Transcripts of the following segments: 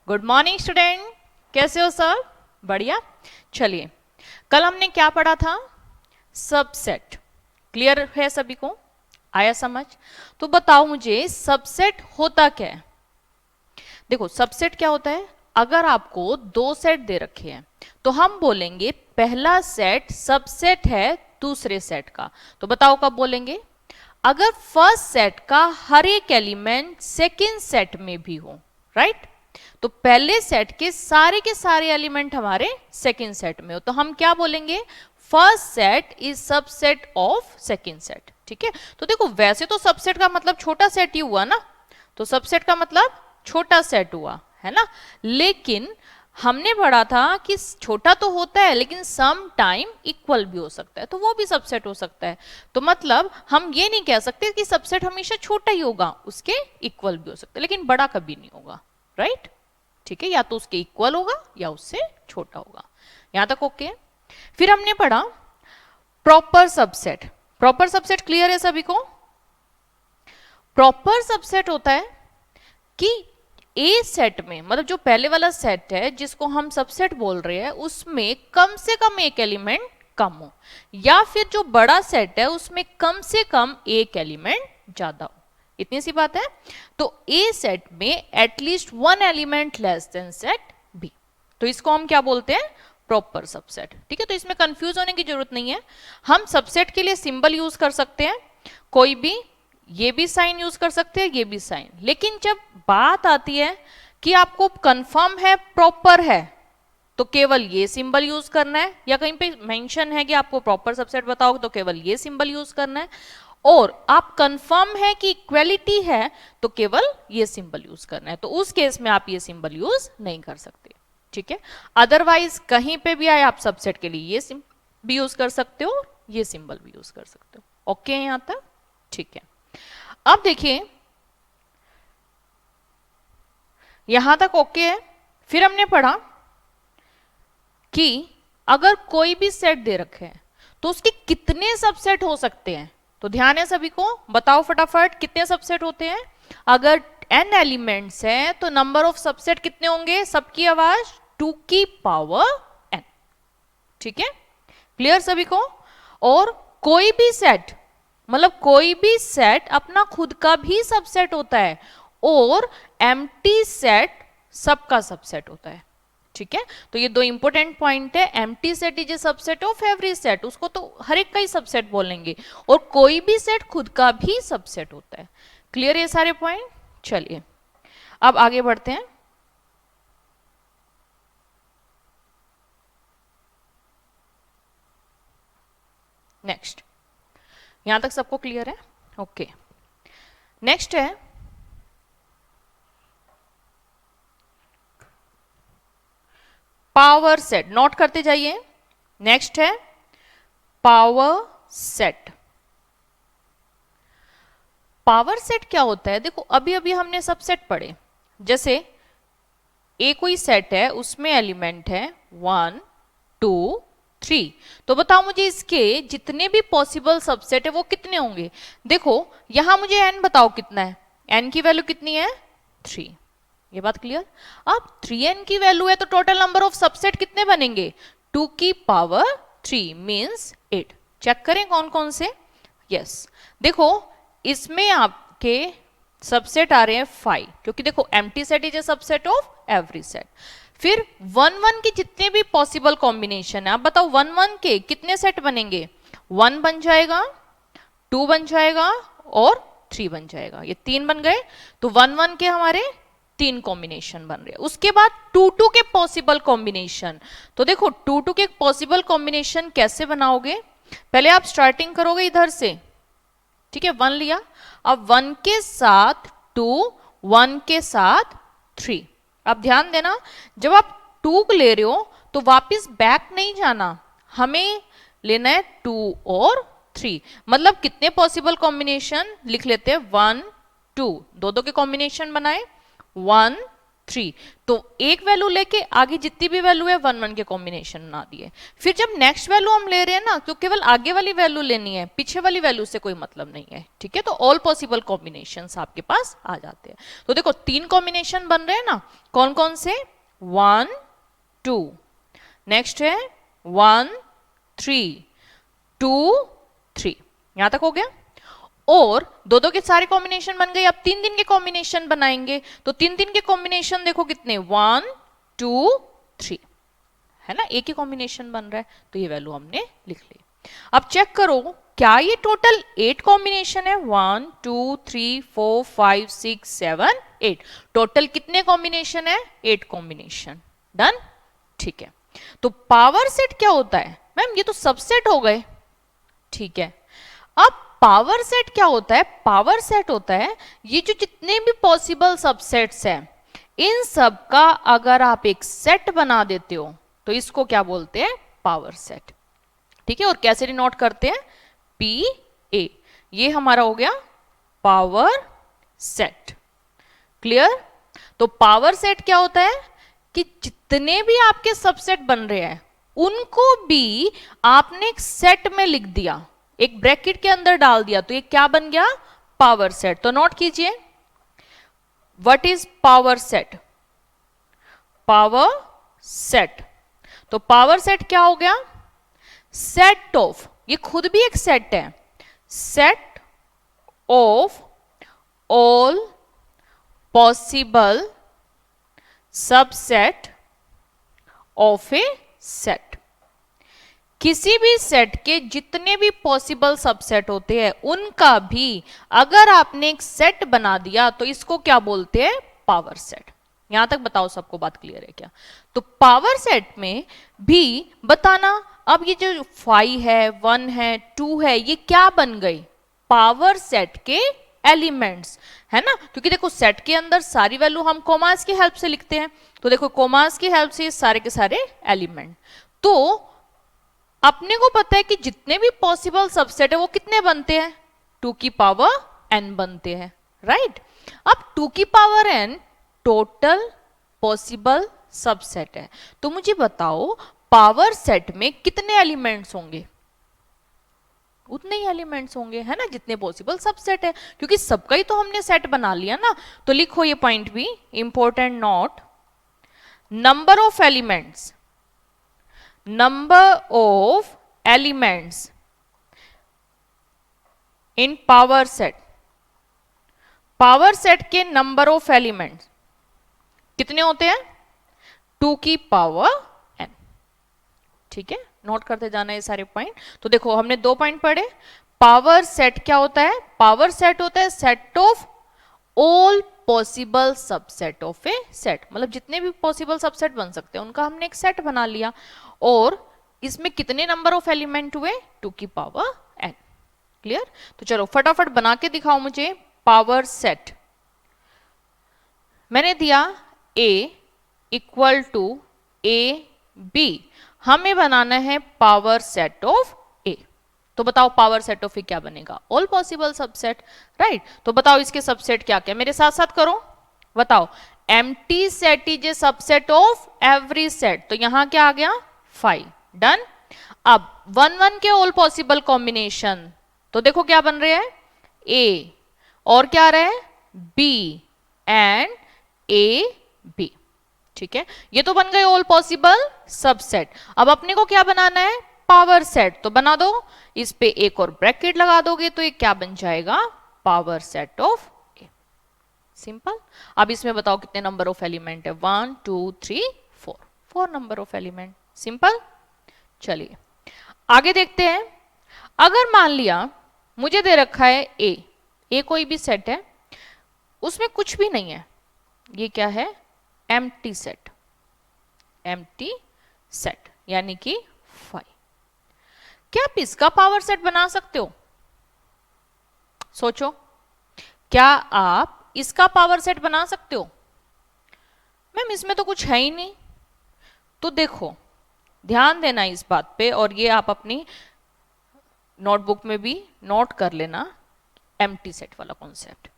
Good morning student, कैसे हो sir? बढ़िया। चलिए, कल हमने क्या पढ़ा था? सबसेट। क्लियर है सभी को? आया समझ? तो बताओ मुझे, सबसेट होता क्या है? देखो, सबसेट क्या होता है? अगर आपको दो सेट दे रखे हैं तो हम बोलेंगे पहला सेट सबसेट है दूसरे सेट का। तो बताओ कब बोलेंगे? अगर फर्स्ट सेट का हर एक एलिमेंट सेकेंड सेट में भी हो, राइट? तो पहले सेट के सारे एलिमेंट हमारे सेकेंड सेट में हो तो हम क्या बोलेंगे? First set is subset of second set. ठीक है, तो देखो वैसे तो सबसेट का मतलब छोटा सेट ही हुआ ना, तो सबसेट का मतलब छोटा सेट हुआ है ना। लेकिन हमने पढ़ा था कि छोटा तो होता है लेकिन सम टाइम इक्वल भी हो सकता है, तो वो भी सबसेट हो सकता है। तो मतलब हम ये नहीं कह सकते कि सबसेट हमेशा छोटा ही होगा, उसके इक्वल भी हो सकता है लेकिन बड़ा कभी नहीं होगा, राइट? ठीक है, या तो उसके इक्वल होगा या उससे छोटा होगा। यहां तक ओके? फिर हमने पढ़ा proper subset. Proper subset clear है सभी को? प्रॉपर सबसेट होता है कि ए सेट में, मतलब जो पहले वाला सेट है जिसको हम सबसेट बोल रहे हैं, उसमें कम से कम एक एलिमेंट कम हो, या फिर जो बड़ा सेट है उसमें कम से कम एक एलिमेंट ज्यादा हो। इतनी सी बात है। तो ए सेट में at least one element less than set B, तो इसको हम क्या बोलते हैं? Proper subset. ठीक है, तो इसमें कंफ्यूज होने की जरूरत नहीं है। हम सबसेट के लिए सिंबल यूज कर सकते हैं, कोई भी, ये भी साइन यूज कर सकते हैं, ये भी साइन। लेकिन जब बात आती है कि आपको कंफर्म है प्रॉपर है, तो केवल ये सिंबल यूज करना है, या कहीं पे मेंशन है कि आपको प्रॉपर सबसेट बताओ तो केवल ये सिंबल यूज करना है, और आप कंफर्म है कि इक्वलिटी है तो केवल ये सिंबल यूज करना है। तो उस केस में आप ये सिंबल यूज नहीं कर सकते। ठीक है, अदरवाइज कहीं पे भी आए आप सबसेट के लिए ये सिंबल भी यूज कर सकते हो, ये सिंबल भी यूज कर सकते हो। ओके है यहां तक? ठीक है, अब देखिए यहां तक ओके है। फिर हमने पढ़ा कि अगर कोई भी सेट दे रखे हैं तो उसके कितने सबसेट हो सकते हैं। तो ध्यान है सभी को, बताओ फटाफट कितने सबसेट होते हैं? अगर n एलिमेंट्स हैं तो नंबर ऑफ सबसेट कितने होंगे? सबकी आवाज 2 की पावर n। ठीक है, क्लियर सभी को? और कोई भी सेट, मतलब कोई भी सेट अपना खुद का भी सबसेट होता है, और एम्प्टी सेट सबका सबसेट होता है। ठीक है, तो ये दो इंपॉर्टेंट पॉइंट है। Empty set is a subset of every set, उसको तो हर एक का ही सबसेट बोलेंगे, और कोई भी सेट खुद का भी सबसेट होता है। क्लियर है सारे पॉइंट? चलिए अब आगे बढ़ते हैं। नेक्स्ट, यहां तक सबको क्लियर है? ओके, नेक्स्ट है पावर सेट। नोट करते जाइए। नेक्स्ट है पावर सेट। पावर सेट क्या होता है? देखो अभी अभी हमने सबसेट पढ़े, जैसे ए कोई सेट है, उसमें एलिमेंट है 1 2 3, तो बताओ मुझे इसके जितने भी पॉसिबल सबसेट है वो कितने होंगे? देखो यहां मुझे n बताओ कितना है? n की वैल्यू कितनी है? 3। ये बात क्लियर? अब 3n की वैल्यू है तो टोटल नंबर ऑफ सबसेट कितने बनेंगे? 2 की पावर 3 मीन्स 8। चेक करें कौन कौन से। यस, देखो इसमें आपके सबसेट आ रहे हैं 5, क्योंकि देखो empty set is a subset of every set. फिर 1 1 की जितने भी पॉसिबल कॉम्बिनेशन है, आप बताओ 1 1 के कितने सेट बनेंगे? 1 बन जाएगा, 2 बन जाएगा और 3 बन जाएगा। ये 3 बन गए, तो 1 1 के हमारे 3 कॉम्बिनेशन बन रहे हैं। उसके बाद 2 2 के पॉसिबल कॉम्बिनेशन, तो देखो 2 2 के पॉसिबल कॉम्बिनेशन कैसे बनाओगे? पहले आप स्टार्टिंग करोगे इधर से, ठीक है, 1 लिया, अब 1 के साथ 2, 1 के साथ 3। अब ध्यान देना, जब आप 2 ले रहे हो तो वापस बैक नहीं जाना, हमें लेना है 2 और 3। मतलब कितने पॉसिबल कॉम्बिनेशन लिख लेते हैं? 1 2, दो दो के कॉम्बिनेशन बनाए, 1 3। तो एक वैल्यू लेके आगे जितनी भी वैल्यू है 1 1 के कॉम्बिनेशन बना दिए। फिर जब नेक्स्ट वैल्यू हम ले रहे हैं ना, तो केवल आगे वाली वैल्यू लेनी है, पीछे वाली वैल्यू से कोई मतलब नहीं है, ठीक है। तो ऑल पॉसिबल कॉम्बिनेशंस आपके पास आ जाते हैं। तो देखो 3 कॉम्बिनेशन बन रहे हैं ना, कौन कौन से, 1 2, नेक्स्ट है 1 3, 2 3, यहां तक हो गया। और दो दो के सारे कॉम्बिनेशन बन गए। अब 3 3 के कॉम्बिनेशन बनाएंगे, तो 3 3 के कॉम्बिनेशन देखो कितने, 1 2 3, है ना, एक ही कॉम्बिनेशन बन रहा है, तो ये वैल्यू हमने लिख ली। अब चेक करो क्या ये टोटल 8 कॉम्बिनेशन है, 1 2 3 4 5 6 7 8, टोटल कितने कॉम्बिनेशन है, 8 कॉम्बिनेशन। डन, ठीक है। तो पावर सेट क्या होता है मैम, ये तो सबसेट हो गए, ठीक है। अब पावर सेट क्या होता है, पावर सेट होता है ये जो जितने भी पॉसिबल सबसेट्स हैं, इन सब का अगर आप एक सेट बना देते हो तो इसको क्या बोलते हैं, पावर सेट, ठीक है। और कैसे डिनोट करते हैं, पी ए, ये हमारा हो गया पावर सेट। क्लियर। तो पावर सेट क्या होता है कि जितने भी आपके सबसेट बन रहे हैं उनको भी आपने एक सेट में लिख दिया, एक ब्रैकेट के अंदर डाल दिया, तो ये क्या बन गया, पावर सेट। तो नोट कीजिए, what is power set, power set. तो पावर सेट क्या हो गया, सेट ऑफ, ये खुद भी एक सेट है, set of all possible subset of A set. किसी भी सेट के जितने भी पॉसिबल सबसेट होते हैं उनका भी अगर आपने एक सेट बना दिया तो इसको क्या बोलते हैं, पावर सेट। यहां तक बताओ सबको बात क्लियर है क्या। तो पावर सेट में भी बताना, अब ये जो 5 है 1 है 2 है, ये क्या बन गई, पावर सेट के एलिमेंट्स, है ना। क्योंकि देखो सेट के अंदर सारी वैल्यू हम कोमास की हेल्प से लिखते हैं, तो देखो कोमास की हेल्प से सारे के सारे एलिमेंट। तो अपने को पता है कि जितने भी पॉसिबल सबसेट है वो कितने बनते हैं, 2 की पावर n बनते हैं, राइट। अब 2 की power n total possible subset है, तो मुझे बताओ पावर सेट में कितने एलिमेंट्स होंगे, उतने ही एलिमेंट्स होंगे, है ना, जितने पॉसिबल सबसेट है, क्योंकि सबका ही तो हमने सेट बना लिया ना। तो लिखो ये पॉइंट भी important note, number of elements, number of elements in power set, power set के नंबर ऑफ एलिमेंट्स कितने होते हैं, 2 की पावर n, ठीक है। नोट करते जाना ये सारे पॉइंट। तो देखो हमने 2 पॉइंट पढ़े, पावर सेट क्या होता है, पावर सेट होता है set of all possible subset of A set, मतलब जितने भी पॉसिबल सबसेट बन सकते हैं उनका हमने एक सेट बना लिया, और इसमें कितने नंबर ऑफ एलिमेंट हुए, 2 की पावर n। क्लियर। तो चलो फटाफट बना के दिखाओ मुझे पावर सेट। मैंने दिया a equal to a b, हमें बनाना है पावर सेट ऑफ a। तो बताओ पावर सेट ऑफ ए क्या बनेगा, ऑल पॉसिबल सबसेट, राइट। तो बताओ इसके सबसेट क्या क्या, मेरे साथ साथ करो, बताओ empty set is a subset of every set, तो यहां क्या आ गया 5। डन। अब 1 1 के ऑल पॉसिबल कॉम्बिनेशन, तो देखो क्या बन रहे हैं, ए और क्या आ रहा है, बी एंड ए बी, ठीक है। ये तो बन गए ऑल पॉसिबल सबसेट। अब अपने को क्या बनाना है, पावर सेट, तो बना दो, इस पे एक और ब्रैकेट लगा दोगे तो ये क्या बन जाएगा, power set of A. Simple. अब इसमें बताओ कितने नंबर ऑफ एलिमेंट है, 1 2 3 4, 4 नंबर ऑफ एलिमेंट। सिंपल। चलिए आगे देखते हैं। अगर मान लिया मुझे दे रखा है ए कोई भी सेट है, उसमें कुछ भी नहीं है, ये क्या है, एम्प्टी सेट, एम्प्टी सेट यानी कि 5। क्या आप इसका पावर सेट बना सकते हो, सोचो, क्या आप इसका पावर सेट बना सकते हो, मैम इसमें तो कुछ है ही नहीं। तो देखो ध्यान देना इस बात पे, और ये आप अपनी नोटबुक में भी नोट कर लेना, एम्प्टी सेट वाला कॉन्सेप्ट।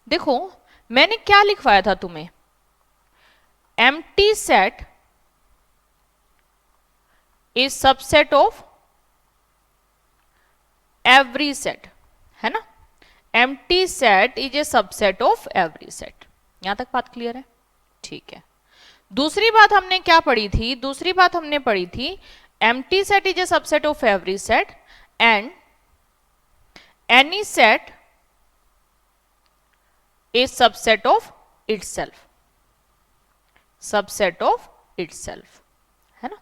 देखो मैंने क्या लिखवाया था तुम्हें, empty set is subset of every set, है ना। Empty set is a subset of every set. यहां तक बात क्लियर है? ठीक है। दूसरी बात हमने क्या पढ़ी थी? दूसरी बात हमने पढ़ी थी empty set is a subset of every set and any set is subset of itself, subset of itself, है ना।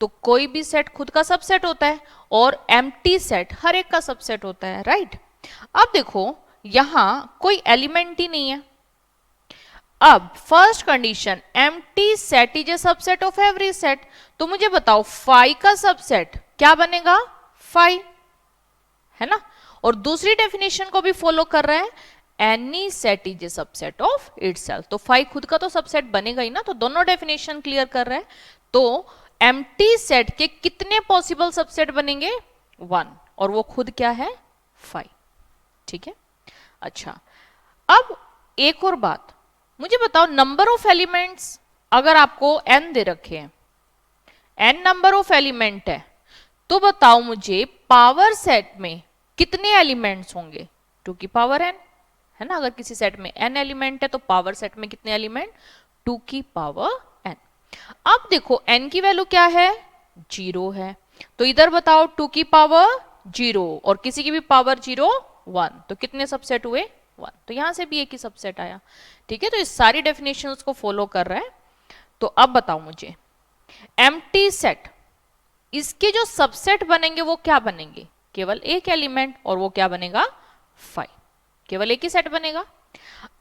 तो कोई भी सेट खुद का सबसेट होता है और एम्प्टी सेट हर एक का सबसेट होता है, राइट। अब देखो यहां कोई एलिमेंट ही नहीं है। अब first condition empty set is a subset of every set, तो मुझे बताओ फाई का सबसेट क्या बनेगा? फाई, है ना। और दूसरी डेफिनेशन को भी फॉलो कर रहा है, any set is a subset of itself, तो फाई खुद का तो सबसेट बनेगा ही ना। तो दोनों डेफिनेशन क्लियर कर रहा है। तो एम्प्टी सेट के कितने पॉसिबल सबसेट बनेंगे? 1, और वो खुद क्या है? फाई, ठीक है। अच्छा, अब एक और बात मुझे बताओ, नंबर ऑफ एलिमेंट्स अगर आपको n दे रखे हैं, n नंबर ऑफ एलिमेंट है, तो बताओ मुझे पावर सेट में कितने एलिमेंट्स होंगे? 2 की पावर n, है ना। अगर किसी सेट में n एलिमेंट है तो पावर सेट में कितने एलिमेंट? 2 की पावर n। अब देखो n की वैल्यू क्या है? 0 है, तो इधर बताओ 2 की पावर 0 और किसी की भी पावर 0 1, तो कितने सबसेट हुए? 1। तो यहां से भी एक ही सबसेट आया, ठीक है। तो इस सारी डेफिनेशंस को फॉलो कर रहा है। तो अब बताओ मुझे एम्प्टी सेट, इसके जो सबसेट बनेंगे वो क्या बनेंगे? केवल एक एलिमेंट, और वो क्या बनेगा? 5, केवल एक ही सेट बनेगा।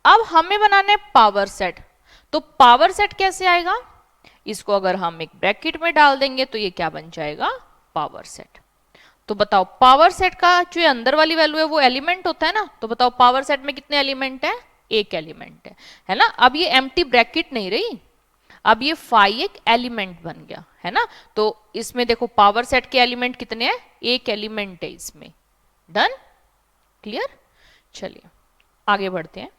अब हमें बनाना है पावर सेट, तो पावर सेट कैसे आएगा? इसको अगर हम एक ब्रैकेट में डाल देंगे तो ये क्या बन जाएगा? Power set. तो बताओ पावर सेट का जो अंदर वाली वैल्यू है वो एलिमेंट होता है ना, तो बताओ पावर सेट में कितने एलिमेंट है? एक एलिमेंट है ना। अब ये एम्प्टी ब्रैकेट नहीं रही, अब ये फाई एक एलिमेंट बन गया, है ना। तो इसमें देखो पावर सेट के एलिमेंट कितने हैं? एक एलिमेंट है इसमें। Done, clear. चलिए आगे बढ़ते हैं।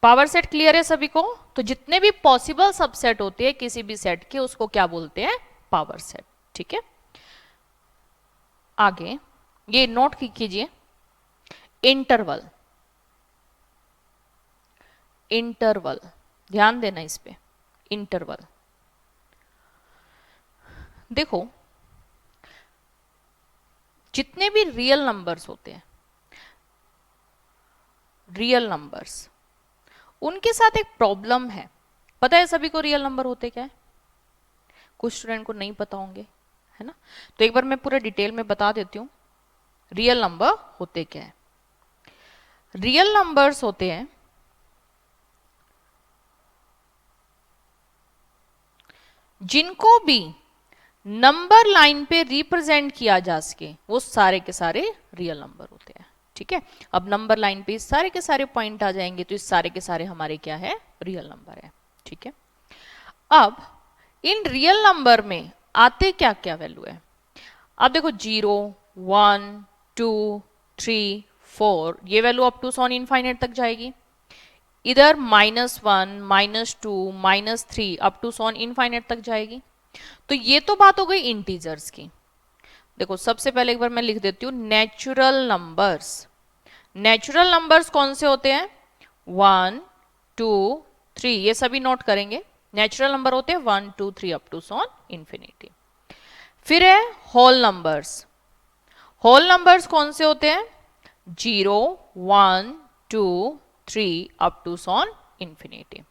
पावर सेट क्लियर है सभी को? तो जितने भी पॉसिबल सबसेट होते हैं किसी भी सेट के, उसको क्या बोलते हैं? पावर सेट, ठीक है। आगे ये नोट कीजिए, इंटरवल, इंटरवल ध्यान देना इस पे। इंटरवल देखो, जितने भी रियल नंबर्स होते हैं, रियल नंबर्स, उनके साथ एक प्रॉब्लम है। पता है सभी को रियल नंबर होते क्या है? कुछ स्टूडेंट को नहीं पता होंगे, है ना। तो एक बार मैं पूरा डिटेल में बता देती हूं रियल नंबर होते क्या है। रियल नंबर्स होते हैं जिनको भी नंबर लाइन पे रिप्रेजेंट किया जा सके, वो सारे के सारे रियल नंबर होते हैं, ठीक है। अब नंबर लाइन पे इस सारे के सारे पॉइंट आ जाएंगे, तो इस सारे के सारे हमारे क्या है? रियल नंबर है, ठीक है। अब इन रियल नंबर में आते क्या क्या वैल्यू है? अब देखो 0, 1, 2, 3, 4, ये value up to so on infinite तक जाएगी। इधर -1, -2, -3 अप टू सॉन इनफाइनाइट तक जाएगी। तो ये तो बात हो गई इंटीजर्स की। देखो सबसे पहले एक बार मैं लिख देती हूं नेचुरल नंबर्स। नेचुरल नंबर्स कौन से होते हैं? 1, 2, 3, ये सभी नोट करेंगे। नेचुरल नंबर होते हैं 1, 2, 3 अप टू सॉन इंफिनिटी। फिर है होल नंबर्स। होल नंबर्स कौन से होते हैं? 0, 1, 2, 3 up to so on infinity.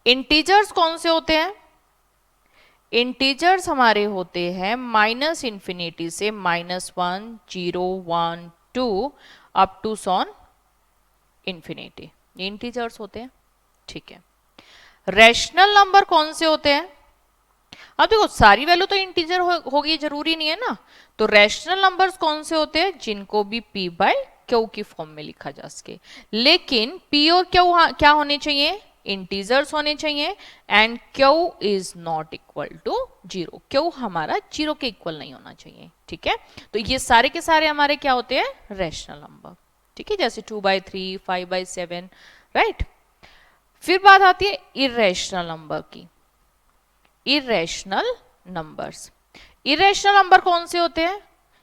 Integers कौन से होते हैं? इंटीजर्स हमारे होते हैं माइनस इंफिनिटी से -1, 0, 1, 2 अप टू सॉन इंफिनिटी, ये इंटीजर्स होते हैं, ठीक है। रैशनल नंबर कौन से होते हैं? अब देखो सारी वैल्यू तो इंटीजर होगी, जरूरी नहीं है ना। तो रैशनल नंबर्स कौन से होते हैं? जिनको भी p बाय क्यू की फॉर्म में लिखा जा सके, लेकिन p और क्यू क्या होने चाहिए? इंटीजर्स होने चाहिए। And Q is not equal to 0, Q हमारा 0 के इक्वल नहीं होना चाहिए, ठीक है। तो ये सारे के सारे हमारे क्या होते हैं? रैशनल नंबर, ठीक है। जैसे 2/3, 5/7, राइट। फिर बात आती है इरेशनल नंबर की। इरेशनल नंबर्स, इरेशनल नंबर कौन से होते हैं?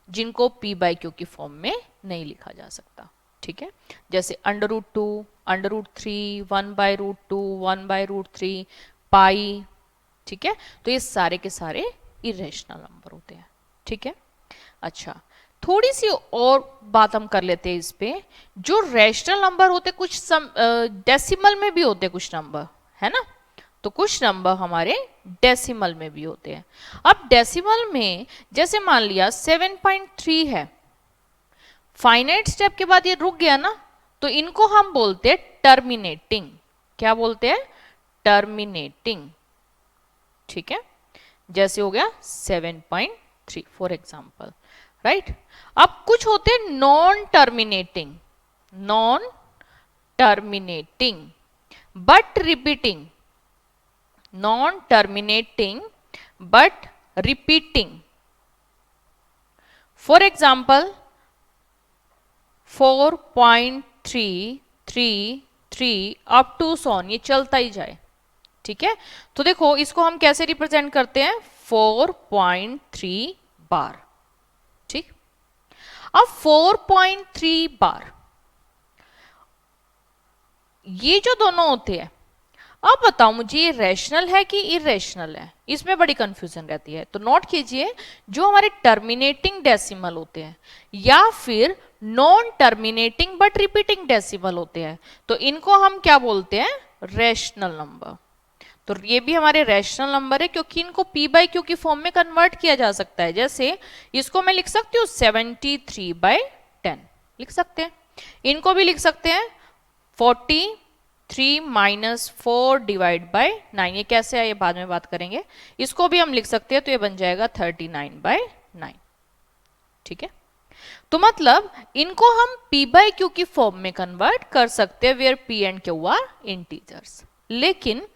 जिनको p बाई क्यू की फॉर्म में नहीं लिखा जा सकता, ठीक है। जैसे √2, √3, 1/√2, 1/√3, पाई, ठीक है। तो ये सारे के सारे इरेशनल नंबर होते हैं, ठीक है। अच्छा, थोड़ी सी और बात हम कर लेते हैं इस पे। जो रैशनल नंबर होते कुछ डेसिमल में भी होते कुछ नंबर, है ना। तो कुछ नंबर हमारे डेसिमल में भी होते हैं। अब डेसिमल में जैसे मान लिया 7.3 है, फाइनाइट स्टेप के बाद ये रुक गया ना, तो इनको हम बोलते हैं टर्मिनेटिंग। क्या बोलते हैं? टर्मिनेटिंग, ठीक है। जैसे हो गया 7.3 फॉर एग्जाम्पल, राइट। अब कुछ होते हैं non terminating, non terminating but repeating, non terminating but repeating. For example 4.333 up to so on, ये चलता ही जाए, ठीक है। तो देखो इसको हम कैसे रिप्रेजेंट करते हैं? 4.3 बार, ठीक। अब 4.3 बार ये जो दोनों होते हैं, अब बताओ मुझे ये रैशनल है कि इरेशनल है? इसमें बड़ी कंफ्यूजन रहती है। तो नोट कीजिए, जो हमारे टर्मिनेटिंग डेसिमल होते हैं या फिर non terminating but repeating decimal होते हैं, तो इनको हम क्या बोलते हैं? Rational number. तो ये भी हमारे रैशनल नंबर है क्योंकि इनको p बाई क्यू की फॉर्म में कन्वर्ट किया जा सकता है। जैसे इसको मैं लिख सकती हूँ 73/10 लिख सकते हैं। इनको भी लिख सकते हैं 43 माइनस 4 डिवाइड बाई 9। ये कैसे है ये बाद में बात करेंगे। इसको भी हम लिख सकते हैं, तो ये बन जाएगा 39/9, ठीक है। तो मतलब इनको हम p बाई क्यू की फॉर्म में कन्वर्ट कर सकते हैं where p and Q are integers. लेकिन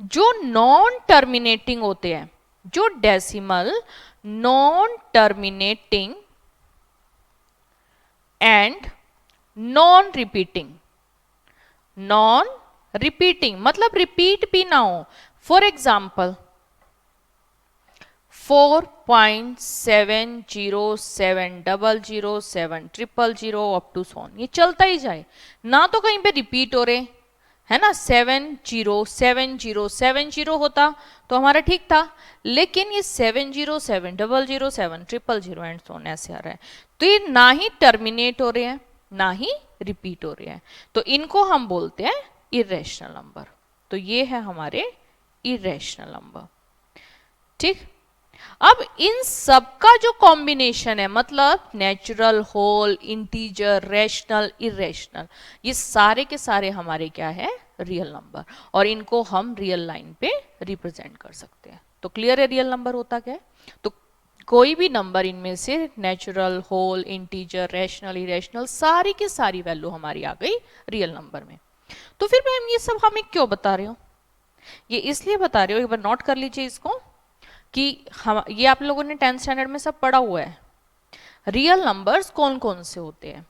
जो नॉन टर्मिनेटिंग होते हैं, जो decimal non terminating and non repeating, non repeating मतलब रिपीट भी ना हो। For example 4.70707000 up to so on, ये चलता ही जाए ना, तो कहीं पे रिपीट हो रहे है ना। 707070 होता तो हमारा ठीक था, लेकिन ये 70700700 एंड सो ऑन ऐसे आ रहा है, तो ये ना ही टर्मिनेट हो रहे हैं ना ही रिपीट हो रहे हैं, तो इनको हम बोलते हैं इरेशनल नंबर। तो ये है हमारे इरेशनल नंबर, ठीक। अब इन सब का जो कॉम्बिनेशन है, मतलब natural, whole, integer, rational, irrational, ये सारे के सारे हमारे क्या है? रियल नंबर, और इनको हम रियल लाइन पे रिप्रेजेंट कर सकते हैं। तो क्लियर है रियल नंबर होता क्या है। तो कोई भी नंबर इनमें से natural, whole, integer, rational, irrational, सारी की सारी वैल्यू हमारी आ गई रियल नंबर में। तो फिर मैम ये सब हमें क्यों बता रहे हो? ये इसलिए बता रहे हो, एक बार नोट कर लीजिए इसको, कि हम ये आप लोगों ने 10th स्टैंडर्ड में सब पढ़ा हुआ है। रियल नंबर्स कौन कौन से होते हैं?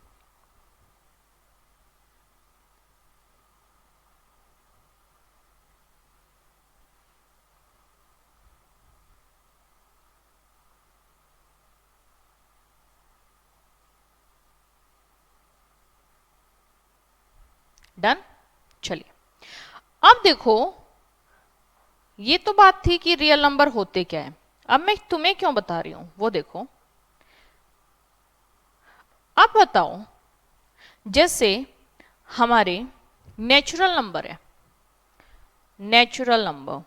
डन, चलिए अब देखो, ये तो बात थी कि रियल नंबर होते क्या है। अब मैं तुम्हें क्यों बता रही हूं वो देखो। अब बताओ, जैसे हमारे नेचुरल नंबर है, नेचुरल नंबर,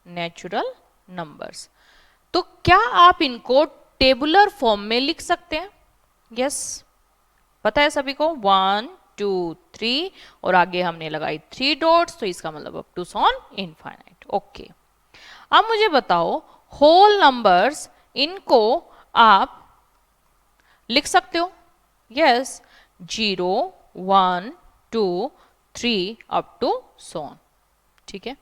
नेचुरल नंबर्स, तो क्या आप इनको टेबुलर फॉर्म में लिख सकते हैं? यस, पता है सभी को, 1 2 3 और आगे हमने लगाई 3 डॉट्स, तो इसका मतलब up to so on infinite. Okay, अब मुझे बताओ होल नंबर्स, इनको आप लिख सकते हो? यस, 0 1 2 3 अप टू सॉन, ठीक है।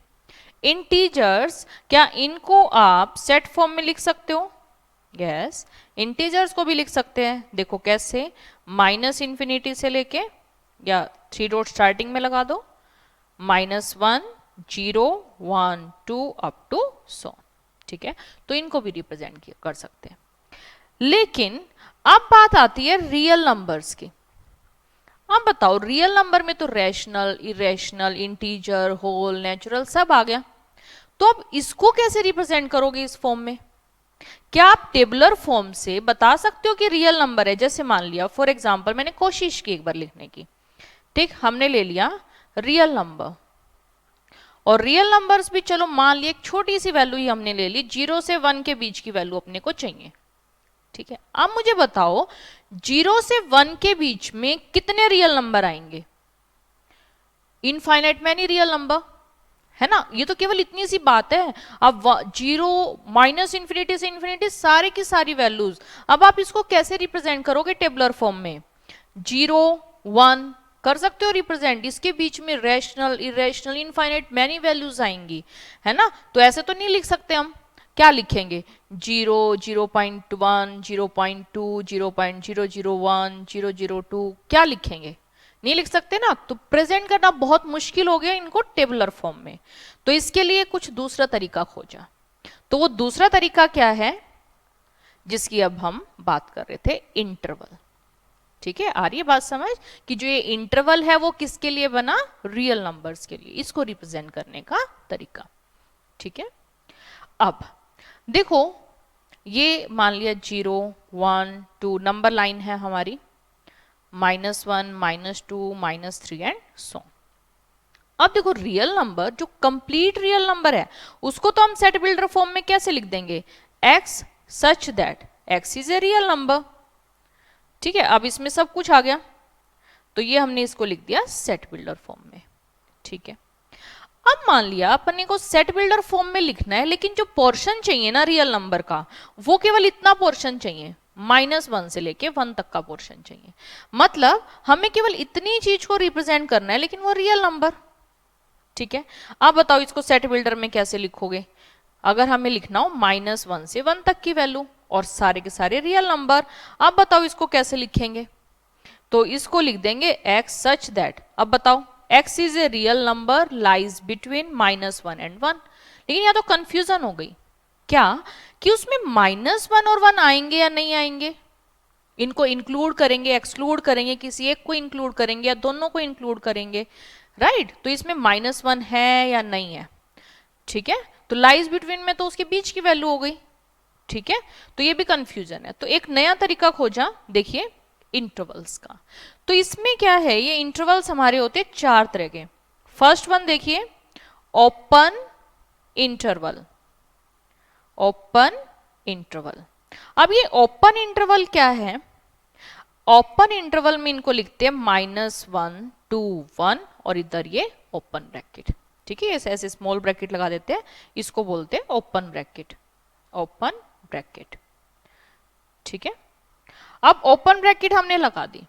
इंटीजर्स, क्या इनको आप सेट फॉर्म में लिख सकते हो? यस, इंटीजर्स को भी लिख सकते हैं। देखो कैसे, माइनस इंफिनिटी से लेके, या 3 डॉट स्टार्टिंग में लगा दो, -1 0 1 2 अप टू सो, ठीक है। तो इनको भी रिप्रेजेंट कर सकते हैं। लेकिन अब बात आती है रियल नंबर्स की। अब बताओ रियल नंबर में तो rational, irrational, integer, whole, natural सब आ गया। तो अब इसको कैसे रिप्रेजेंट करोगे इस फॉर्म में? क्या आप टेबुलर फॉर्म से बता सकते हो कि रियल नंबर है? जैसे मान लिया फॉर एग्जांपल, मैंने कोशिश की एक बार लिखने की, ठीक, हमने ले लिया रियल नंबर, और रियल नंबर्स भी चलो मान लिया एक छोटी सी वैल्यू ही हमने ले ली, 0 से 1 के बीच की वैल्यू अपने को चाहिए, ठीक है। अब मुझे बताओ 0 से 1 के बीच में कितने रियल नंबर आएंगे? इनफाइनाइट मैनी रियल नंबर, है ना। ये तो केवल इतनी सी बात है। अब 0 माइनस इंफिनिटी से इंफिनिटी सारे की सारी वैल्यूज, अब आप इसको कैसे रिप्रेजेंट करोगे टेबुलर फॉर्म में? 0 1 कर सकते हो रिप्रेजेंट, इसके बीच में rational, irrational, infinite many values आएंगी, है ना। तो ऐसे तो नहीं लिख सकते हम। क्या लिखेंगे? 0 0.1 0.2 0.001 002, क्या लिखेंगे? नहीं लिख सकते ना। तो प्रेजेंट करना बहुत मुश्किल हो गया इनको टेबुलर फॉर्म में। तो इसके लिए कुछ दूसरा तरीका खोजा। तो वो दूसरा तरीका क्या है जिसकी अब हम बात कर रहे थे? इंटरवल, ठीक है। आ रही है बात समझ कि जो ये इंटरवल है वो किसके लिए बना? रियल नंबर्स के लिए, इसको रिप्रेजेंट करने का तरीका, ठीक है। अब देखो ये मान लिया 0 1 2 नंबर लाइन है हमारी, -1 -2 -3 एंड सो। अब देखो रियल नंबर, जो कंप्लीट रियल नंबर है उसको तो हम सेट बिल्डर फॉर्म में कैसे लिख देंगे? x such that x is a real number, ठीक है। अब इसमें सब कुछ आ गया, तो ये हमने इसको लिख दिया सेट बिल्डर फॉर्म में, ठीक है। अब मान लिया अपने को सेट बिल्डर फॉर्म में लिखना है, लेकिन जो पोर्शन चाहिए ना रियल नंबर का, वो केवल इतना पोर्शन चाहिए, -1 से लेके 1 तक का पोर्शन चाहिए। मतलब हमें केवल इतनी चीज को रिप्रेजेंट करना है, लेकिन वो रियल नंबर, ठीक है। अब बताओ इसको सेट बिल्डर में कैसे लिखोगे? अगर हमें लिखना हो -1 से 1 तक की वैल्यू और सारे के सारे रियल नंबर, अब बताओ इसको कैसे लिखेंगे? तो इसको लिख देंगे x सच दैट, अब बताओ x is a real number lies between -1 and 1। लेकिन यहाँ तो कंफ्यूजन हो गई, क्या कि उसमें -1 और 1 आएंगे या नहीं आएंगे? इनको इंक्लूड करेंगे, एक्सक्लूड करेंगे, किसी एक को इंक्लूड करेंगे या दोनों को इंक्लूड करेंगे, राइट। तो इसमें -1 है या नहीं है, ठीक है। तो लाइज बिटवीन में तो उसके बीच की वैल्यू हो गई, ठीक है। तो ये भी कंफ्यूजन है। तो एक नया तरीका खोजा, देखिए इंटरवल्स का। तो इसमें क्या है, ये इंटरवल्स हमारे होते 4 तरह के। फर्स्ट वन देखिए, ओपन इंटरवल, ओपन इंटरवल। अब ये ओपन इंटरवल क्या है? ओपन इंटरवल में इनको लिखते हैं -1 2 1 और इधर ये ओपन ब्रैकेट, ठीक है। ऐसे स्मॉल ब्रैकेट लगा देते हैं, इसको बोलते हैं ओपन ब्रैकेट, ओपन ब्रैकेट, ठीक है। अब ओपन ब्रैकेट हमने लगा दी,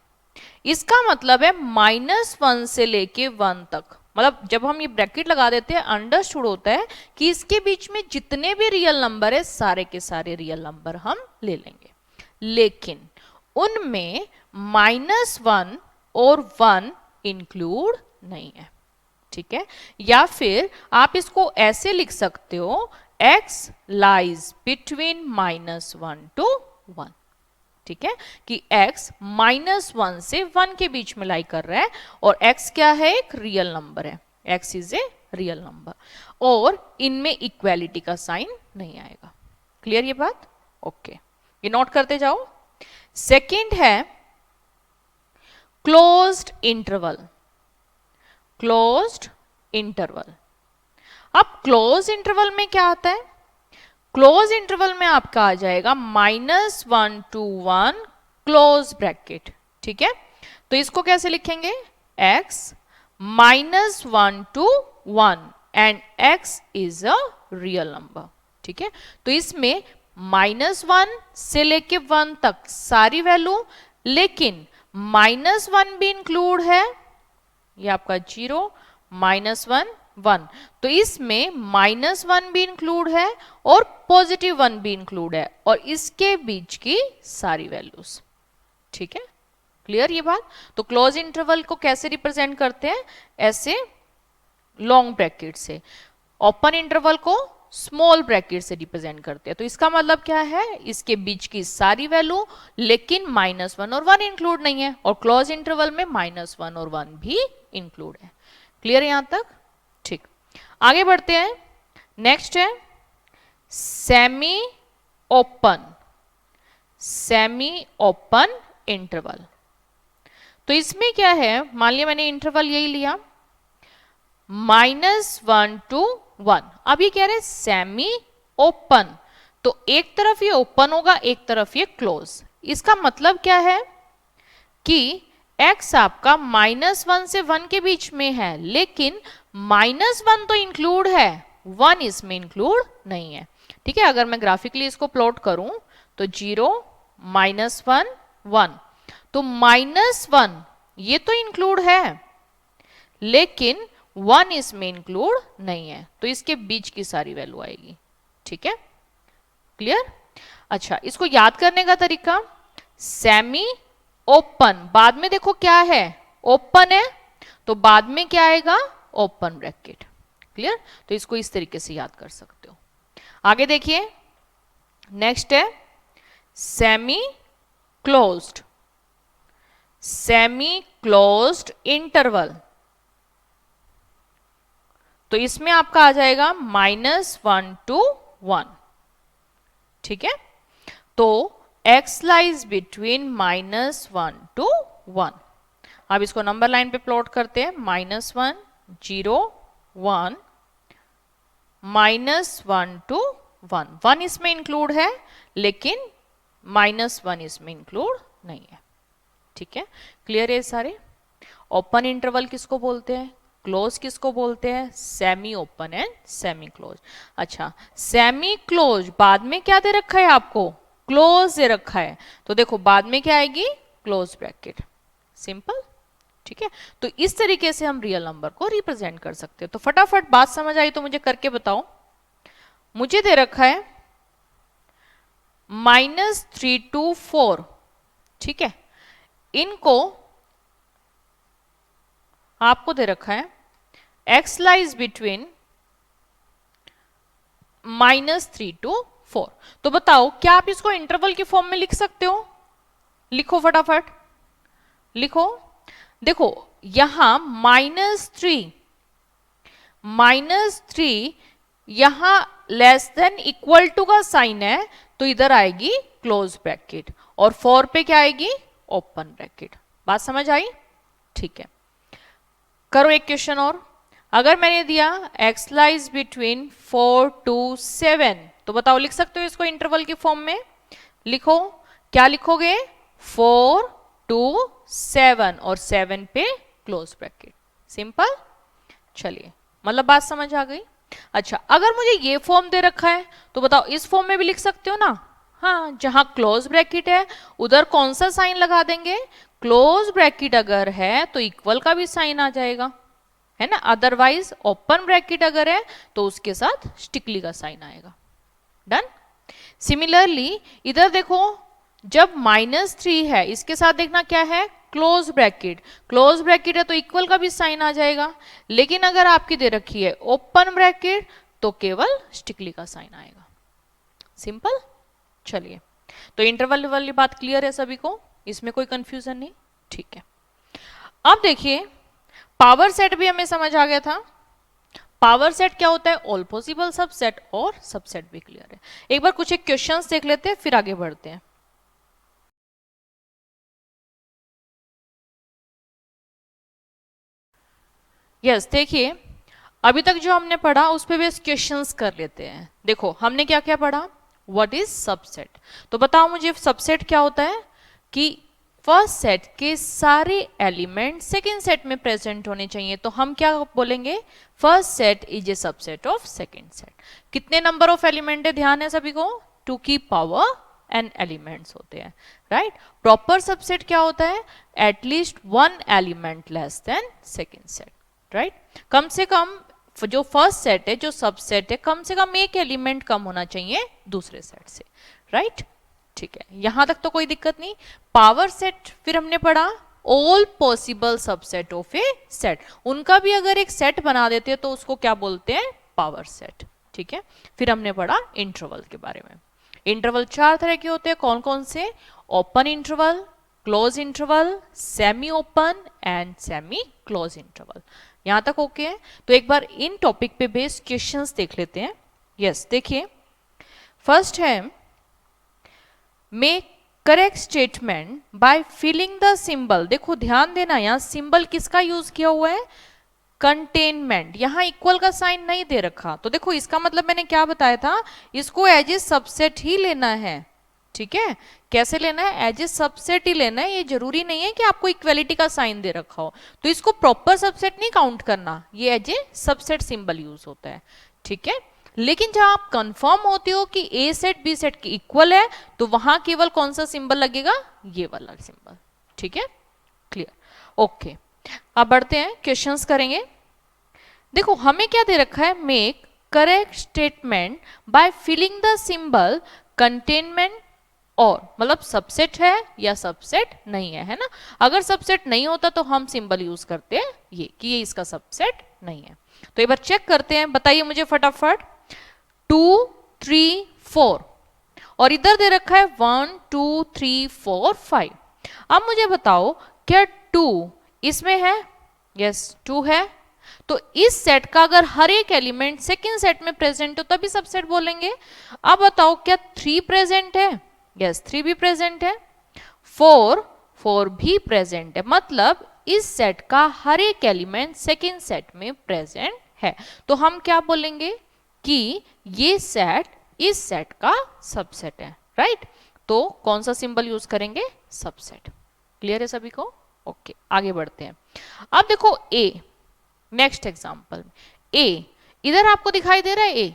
इसका मतलब है -1 से लेके 1 तक। मतलब जब हम ये ब्रैकेट लगा देते हैं, अंडरस्टूड होता है कि इसके बीच में जितने भी रियल नंबर है सारे के सारे रियल नंबर हम ले लेंगे, लेकिन उनमें -1 और 1 इंक्लूड नहीं है, ठीक है। या फिर आप इसको ऐसे लिख सकते हो, x लाइज बिटवीन -1 to 1, ठीक है, कि x -1 से 1 के बीच में लाई कर रहा है, और x क्या है? एक रियल नंबर है, x is a real number, और इनमें इक्वालिटी का साइन नहीं आएगा। क्लियर ये बात? ओके, ये नोट करते जाओ। सेकंड है क्लोज्ड इंटरवल, क्लोज्ड इंटरवल। अब क्लोज इंटरवल में क्या आता है? क्लोज इंटरवल में आपका आ जाएगा -1 to 1 क्लोज ब्रैकेट, ठीक है। तो इसको कैसे लिखेंगे? x -1 to 1 and x is a real number, ठीक है। तो इसमें -1 से लेके 1 तक सारी वैल्यू, लेकिन -1 भी इंक्लूड है, ये आपका 0 -1 1, तो इसमें -1 भी इंक्लूड है और +1 भी इंक्लूड है, और इसके बीच की सारी वैल्यूज, ठीक है। क्लियर ये बात? तो क्लोज इंटरवल को कैसे रिप्रेजेंट करते हैं? ऐसे लॉन्ग ब्रैकेट से, ओपन इंटरवल को स्मॉल ब्रैकेट से रिप्रेजेंट करते हैं। तो इसका मतलब क्या है, इसके बीच की सारी वैल्यू, लेकिन -1 और 1 इंक्लूड नहीं है, और क्लोज इंटरवल में -1 और 1 भी इंक्लूड है। क्लियर है यहां तक? ठीक, आगे बढ़ते हैं। नेक्स्ट है semi open, semi open interval. तो इसमें क्या है, मान लिया मैंने इंटरवल यही लिया -1 to 1। अब ये कह रहे हैं सेमी ओपन, तो एक तरफ ये ओपन होगा, एक तरफ ये क्लोज। इसका मतलब क्या है कि x आपका -1 से 1 के बीच में है, लेकिन -1 तो इंक्लूड है, 1 इसमें इंक्लूड नहीं है। ठीक है, अगर मैं ग्राफिकली इसको प्लॉट करूं तो 0 -1 1, तो -1 ये तो इंक्लूड है, लेकिन 1 इसमें इंक्लूड नहीं है, तो इसके बीच की सारी वैल्यू आएगी। ठीक है, क्लियर? अच्छा, इसको याद करने का तरीका, सेमी ओपन, बाद में देखो क्या है, ओपन है, तो बाद में क्या आएगा, ओपन ब्रैकेट। क्लियर? तो इसको इस तरीके से याद कर सकते हो। आगे देखिए, नेक्स्ट है semi closed, semi closed interval. तो इसमें आपका आ जाएगा -1 to 1। ठीक है, तो x लाइज बिटवीन -1 to 1। अब इसको नंबर लाइन पे प्लॉट करते हैं, -1 0 1, -1 to 1, 1 इसमें इंक्लूड है, लेकिन -1 इसमें इंक्लूड नहीं है। ठीक है, क्लियर है सारे? ओपन इंटरवल किसको बोलते हैं, क्लोज किसको बोलते हैं, semi open and semi close. अच्छा, सेमी क्लोज बाद में क्या दे रखा है आपको, क्लोज दे रखा है, तो देखो बाद में क्या आएगी, क्लोज ब्रैकेट। सिंपल। ठीक है, तो इस तरीके से हम रियल नंबर को रिप्रेजेंट कर सकते हैं। तो फटाफट बात समझ आई तो मुझे करके बताओ। मुझे दे रखा है -3 to 4। ठीक है, इनको आपको दे रखा है x लाइज बिटवीन -3 to 4। तो बताओ क्या आप इसको इंटरवल की फॉर्म में लिख सकते हो? लिखो फटाफट, लिखो। देखो यहां -3 यहां लेस देन इक्वल टू का साइन है, तो इधर आएगी क्लोज ब्रैकेट, और 4 पे क्या आएगी, ओपन ब्रैकेट। बात समझ आई? ठीक है, करो एक क्वेश्चन और। अगर मैंने दिया x लाइज बिटवीन 4 to 7, तो बताओ लिख सकते हो इसको इंटरवल की फॉर्म में? लिखो, क्या लिखोगे, 4 to 7, और 7 पे क्लोज ब्रैकेट। सिंपल। चलिए, मतलब बात समझ आ गई? अच्छा, अगर मुझे ये फॉर्म दे रखा है तो बताओ इस फॉर्म में भी लिख सकते हो ना? हाँ, जहां क्लोज ब्रैकेट है उधर कौन सा साइन लगा देंगे, क्लोज ब्रैकेट अगर है तो इक्वल का भी साइन आ जाएगा, है ना। अदरवाइज ओपन ब्रैकेट अगर है तो उसके साथ स्टिकली का साइन आएगा। डन। सिमिलरली इधर देखो, जब -3 है, इसके साथ देखना क्या है, क्लोज ब्रैकेट। क्लोज ब्रैकेट है तो इक्वल का भी साइन आ जाएगा, लेकिन अगर आपकी दे रखी है ओपन ब्रैकेट तो केवल स्टिकली का साइन आएगा। सिंपल। चलिए, तो इंटरवल वाली बात क्लियर है सभी को, इसमें कोई कंफ्यूजन नहीं? ठीक है, अब देखिए पावर सेट भी हमें समझ आ गया था। पावर सेट क्या होता है, ऑल पॉसिबल सबसेट, और सबसेट भी क्लियर है। एक बार कुछ एक क्वेश्चंस देख लेते हैं, फिर आगे बढ़ते हैं। यस, देखिए अभी तक जो हमने पढ़ा उस पे बेस क्वेश्चंस कर लेते हैं। देखो हमने क्या क्या पढ़ा, व्हाट इज सबसेट। तो बताओ मुझे सबसेट क्या होता है, कि फर्स्ट सेट के सारे एलिमेंट सेकेंड सेट में प्रेजेंट होने चाहिए। तो हम क्या बोलेंगे, first set is a subset of second set. कितने नंबर ऑफ एलिमेंट है, ध्यान है सभी को, 2 की पावर n एलिमेंट्स होते हैं, राइट। प्रॉपर सबसेट क्या होता है, at least 1 element less than second set, right. कम से कम जो फर्स्ट सेट है, जो सबसेट है, कम से कम एक एलिमेंट कम होना चाहिए दूसरे सेट से, राइट। ठीक है, यहां तक तो कोई दिक्कत नहीं। पावर सेट फिर हमने पढ़ा, all possible subset of A set, उनका भी अगर एक सेट बना देते हैं तो उसको क्या बोलते हैं, पावर सेट। ठीक है, फिर हमने पढ़ा इंटरवल के बारे में। इंटरवल चार तरह के होते हैं, कौन कौन से, open interval, close interval, semi open and semi close interval. यहां तक ओके है। तो एक बार इन टॉपिक पे बेस्ड क्वेश्चंस देख लेते हैं। यस, देखिए फर्स्ट है, make correct statement by filling the symbol. देखो ध्यान देना, यहां सिंबल किसका यूज किया हुआ है, कंटेनमेंट। यहां इक्वल का साइन नहीं दे रखा, तो देखो इसका मतलब मैंने क्या बताया था, इसको एज ए सबसेट ही लेना है। ठीक है, कैसे लेना है, एज ए सबसेट ही लेना है। ये जरूरी नहीं है कि आपको इक्वलिटी का साइन दे रखा हो, तो इसको प्रॉपर सबसेट नहीं काउंट करना, ये as a subset symbol use होता है। ठीक है, लेकिन जहां आप कंफर्म होते हो कि ए सेट बी सेट की इक्वल है, तो वहां केवल कौन सा सिंबल लगेगा, ये वाला सिंबल। ठीक है, क्लियर, ओके। अब बढ़ते हैं, क्वेश्चंस करेंगे। देखो हमें क्या दे रखा है, make correct statement by filling the symbol containment, और मतलब सबसेट है या सबसेट नहीं है, है ना। अगर सबसेट नहीं होता तो हम सिंबल यूज करते हैं ये, कि ये इसका सबसेट नहीं है। तो एक बार चेक करते हैं, बताइए मुझे फटाफट। 2 3 4 और इधर दे रखा है 1 2 3 4 5। अब मुझे बताओ क्या 2 इसमें है, यस 2 है, तो इस सेट का अगर हर एक एलिमेंट सेकंड सेट में प्रेजेंट हो तभी सबसेट बोलेंगे। अब बताओ क्या 3 प्रेजेंट है, यस 3 भी प्रेजेंट है, 4 भी प्रेजेंट है, मतलब इस सेट का हर एक एलिमेंट सेकंड सेट में प्रेजेंट है। तो हम क्या बोलेंगे कि ये सेट इस सेट का सबसेट है, राइट। तो कौन सा सिंबल यूज करेंगे, सबसेट। क्लियर है सभी को, ओके। आगे बढ़ते हैं। अब देखो ए, नेक्स्ट एग्जांपल, ए इधर आपको दिखाई दे रहा है, ए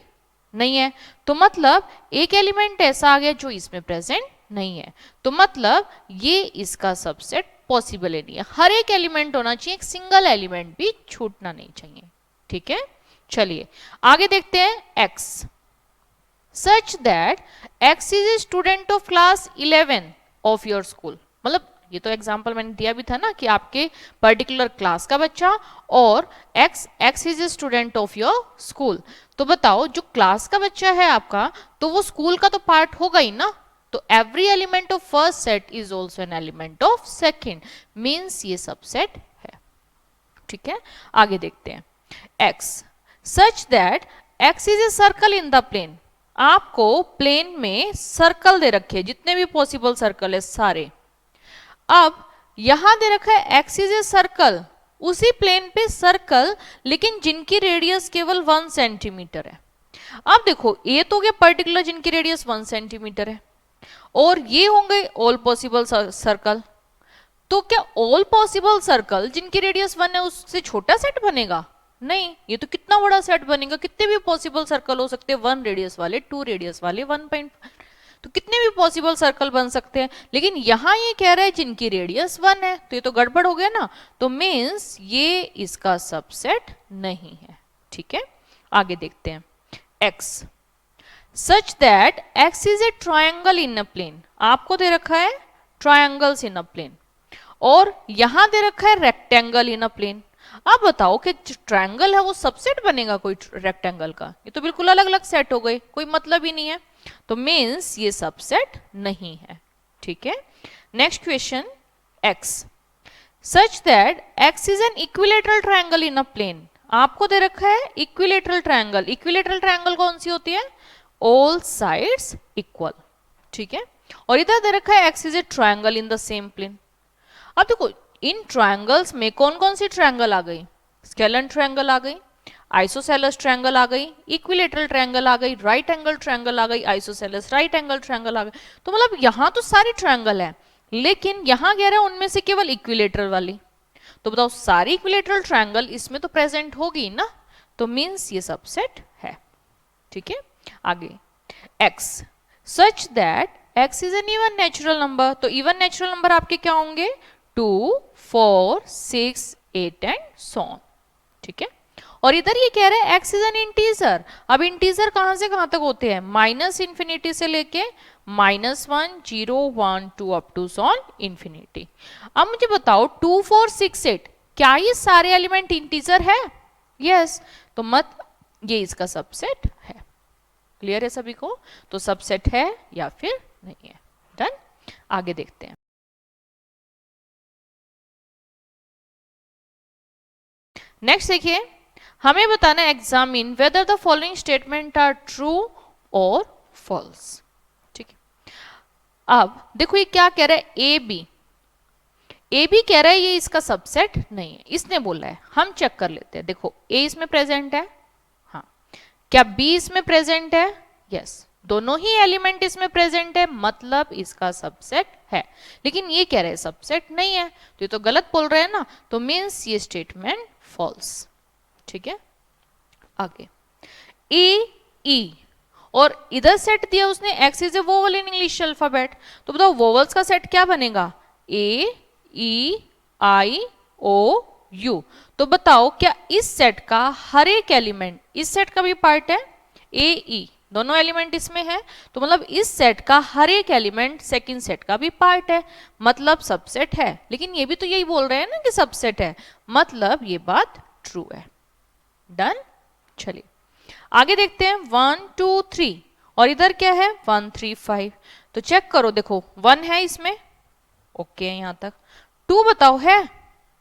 नहीं है, तो मतलब एक एलिमेंट ऐसा आ गया जो इसमें प्रेजेंट नहीं है, तो मतलब ये इसका सबसेट पॉसिबल ही नहीं है। हर एक एलिमेंट होना चाहिए, एक सिंगल एलिमेंट भी छूटना नहीं चाहिए। ठीक है, चलिए आगे देखते हैं। X, such that X is a student of class 11 of your school. मतलब ये तो एग्जाम्पल मैंने दिया भी था ना कि आपके पर्टिकुलर क्लास का बच्चा और x is a student of your school. तो बताओ जो क्लास का बच्चा है आपका, तो वो स्कूल का तो पार्ट होगा ही ना। तो every element of first set is also an element of second, means ये सबसेट है। ठीक है, आगे देखते हैं। X, such that X is a circle in the plane. आपको प्लेन में सर्कल दे रखे, जितने भी पॉसिबल सर्कल है सारे। अब यहां दे रखा है एक्स इज ए सर्कल, उसी प्लेन पे सर्कल, लेकिन जिनकी रेडियस केवल 1 सेंटीमीटर है। अब देखो ये तो क्या पर्टिकुलर जिनकी रेडियस 1 सेंटीमीटर है, और ये होंगे ऑल पॉसिबल सर्कल। तो क्या ऑल पॉसिबल सर्कल जिनकी रेडियस 1 है उससे छोटा सेट बनेगा, नहीं, ये तो कितना बड़ा सेट बनेगा। कितने भी पॉसिबल सर्कल हो सकते हैं, 1 रेडियस वाले, 2 रेडियस वाले, 1.5, तो कितने भी पॉसिबल सर्कल बन सकते हैं। लेकिन यहां ये कह रहा है जिनकी रेडियस 1 है, तो ये तो गड़बड़ हो गया ना। तो मीन्स ये इसका सबसेट नहीं है। ठीक है, आगे देखते हैं। X, such that X is a triangle in a plane. आपको दे रखा है ट्रायंगल्स इन अ प्लेन, और यहां दे रखा है रेक्टेंगल इन अ प्लेन। आप बताओ कि ट्रायंगल है वो सबसेट बनेगा कोई रेक्टेंगल का, ये तो बिल्कुल अलग अलग सेट हो गए, कोई मतलब ही नहीं है। तो मीन्स ये सबसेट नहीं है। ठीक है, next question. X, such that X is an equilateral triangle in a plane. आपको दे रखा है इक्विलेटरल ट्रायंगल। इक्विलेटरल ट्रायंगल कौन सी होती है, ऑल साइड्स इक्वल। ठीक है, और इधर दे रखा है X is a triangle in the same plane. अब देखो इन ट्रायंगल्स में कौन कौन सी ट्रायंगल आ गई, स्केलन ट्रायंगल आ गई, आइसोसेलेस ट्रायंगल आ गई, इक्विलेटरल ट्रायंगल आ गई, राइट एंगल ट्रायंगल आ गई, आइसोसेलेस राइट एंगल ट्रायंगल आ गई। तो मतलब यहां तो सारी ट्रायंगल है, लेकिन यहां कह रहा है उनमें से केवल इक्विलेटरल वाली। तो बताओ सारी इक्विलेटरल ट्रायंगल इसमें तो प्रेजेंट होगी ना, तो मीन्स ये सबसेट है। ठीक है, आगे। X, such that X is N even natural number. तो इवन नेचुरल नंबर आपके क्या होंगे, 2 4 6 8 एंड सो ऑन। ठीक है, और इधर ये कह रहे हैं x इज एन इंटीजर। अब इंटीजर कहां से कहां तक होते हैं, माइनस इंफिनिटी से लेके -1 0 1 2 अप टू ऑन इंफिनिटी। अब मुझे बताओ 2 4 6 8 क्या ये सारे एलिमेंट इंटीजर है? यस, तो मत ये इसका सबसेट है। क्लियर है सभी को? तो सबसेट है या फिर नहीं है। डन, आगे देखते हैं। नेक्स्ट देखिए, हमें बताना है examine whether the following statement are true और फॉल्स। ठीक है, अब देखो ये क्या कह रहा है, ए बी कह रहा है ये इसका सबसेट नहीं है, इसने बोला है। हम चेक कर लेते हैं। देखो ए इसमें प्रेजेंट है, हाँ। क्या बी इसमें प्रेजेंट है? यस, दोनों ही एलिमेंट इसमें प्रेजेंट है, मतलब इसका सबसेट है। लेकिन ये कह रहे हैं सबसेट नहीं है, तो ये तो गलत बोल रहे हैं ना, तो मीन्स ये स्टेटमेंट फॉल्स। ठीक है, आगे ई और इधर सेट दिया उसने x is A vowel in English alphabet, तो बताओ वोवल्स का सेट क्या बनेगा, ए ई आई ओ यू। तो बताओ क्या इस सेट का हर एक एलिमेंट इस सेट का भी पार्ट है? ए ई दोनों एलिमेंट इसमें है, तो मतलब इस सेट का हर एक एलिमेंट सेकंड सेट का भी पार्ट है, मतलब सबसेट है। लेकिन ये भी तो यही बोल रहे हैं ना कि सबसेट है, मतलब ये बात ट्रू है। डन, चलिए आगे देखते हैं 1 2 3 और इधर क्या है 1 3 5। तो चेक करो, देखो 1 है इसमें, ओके यहां तक। 2 बताओ है,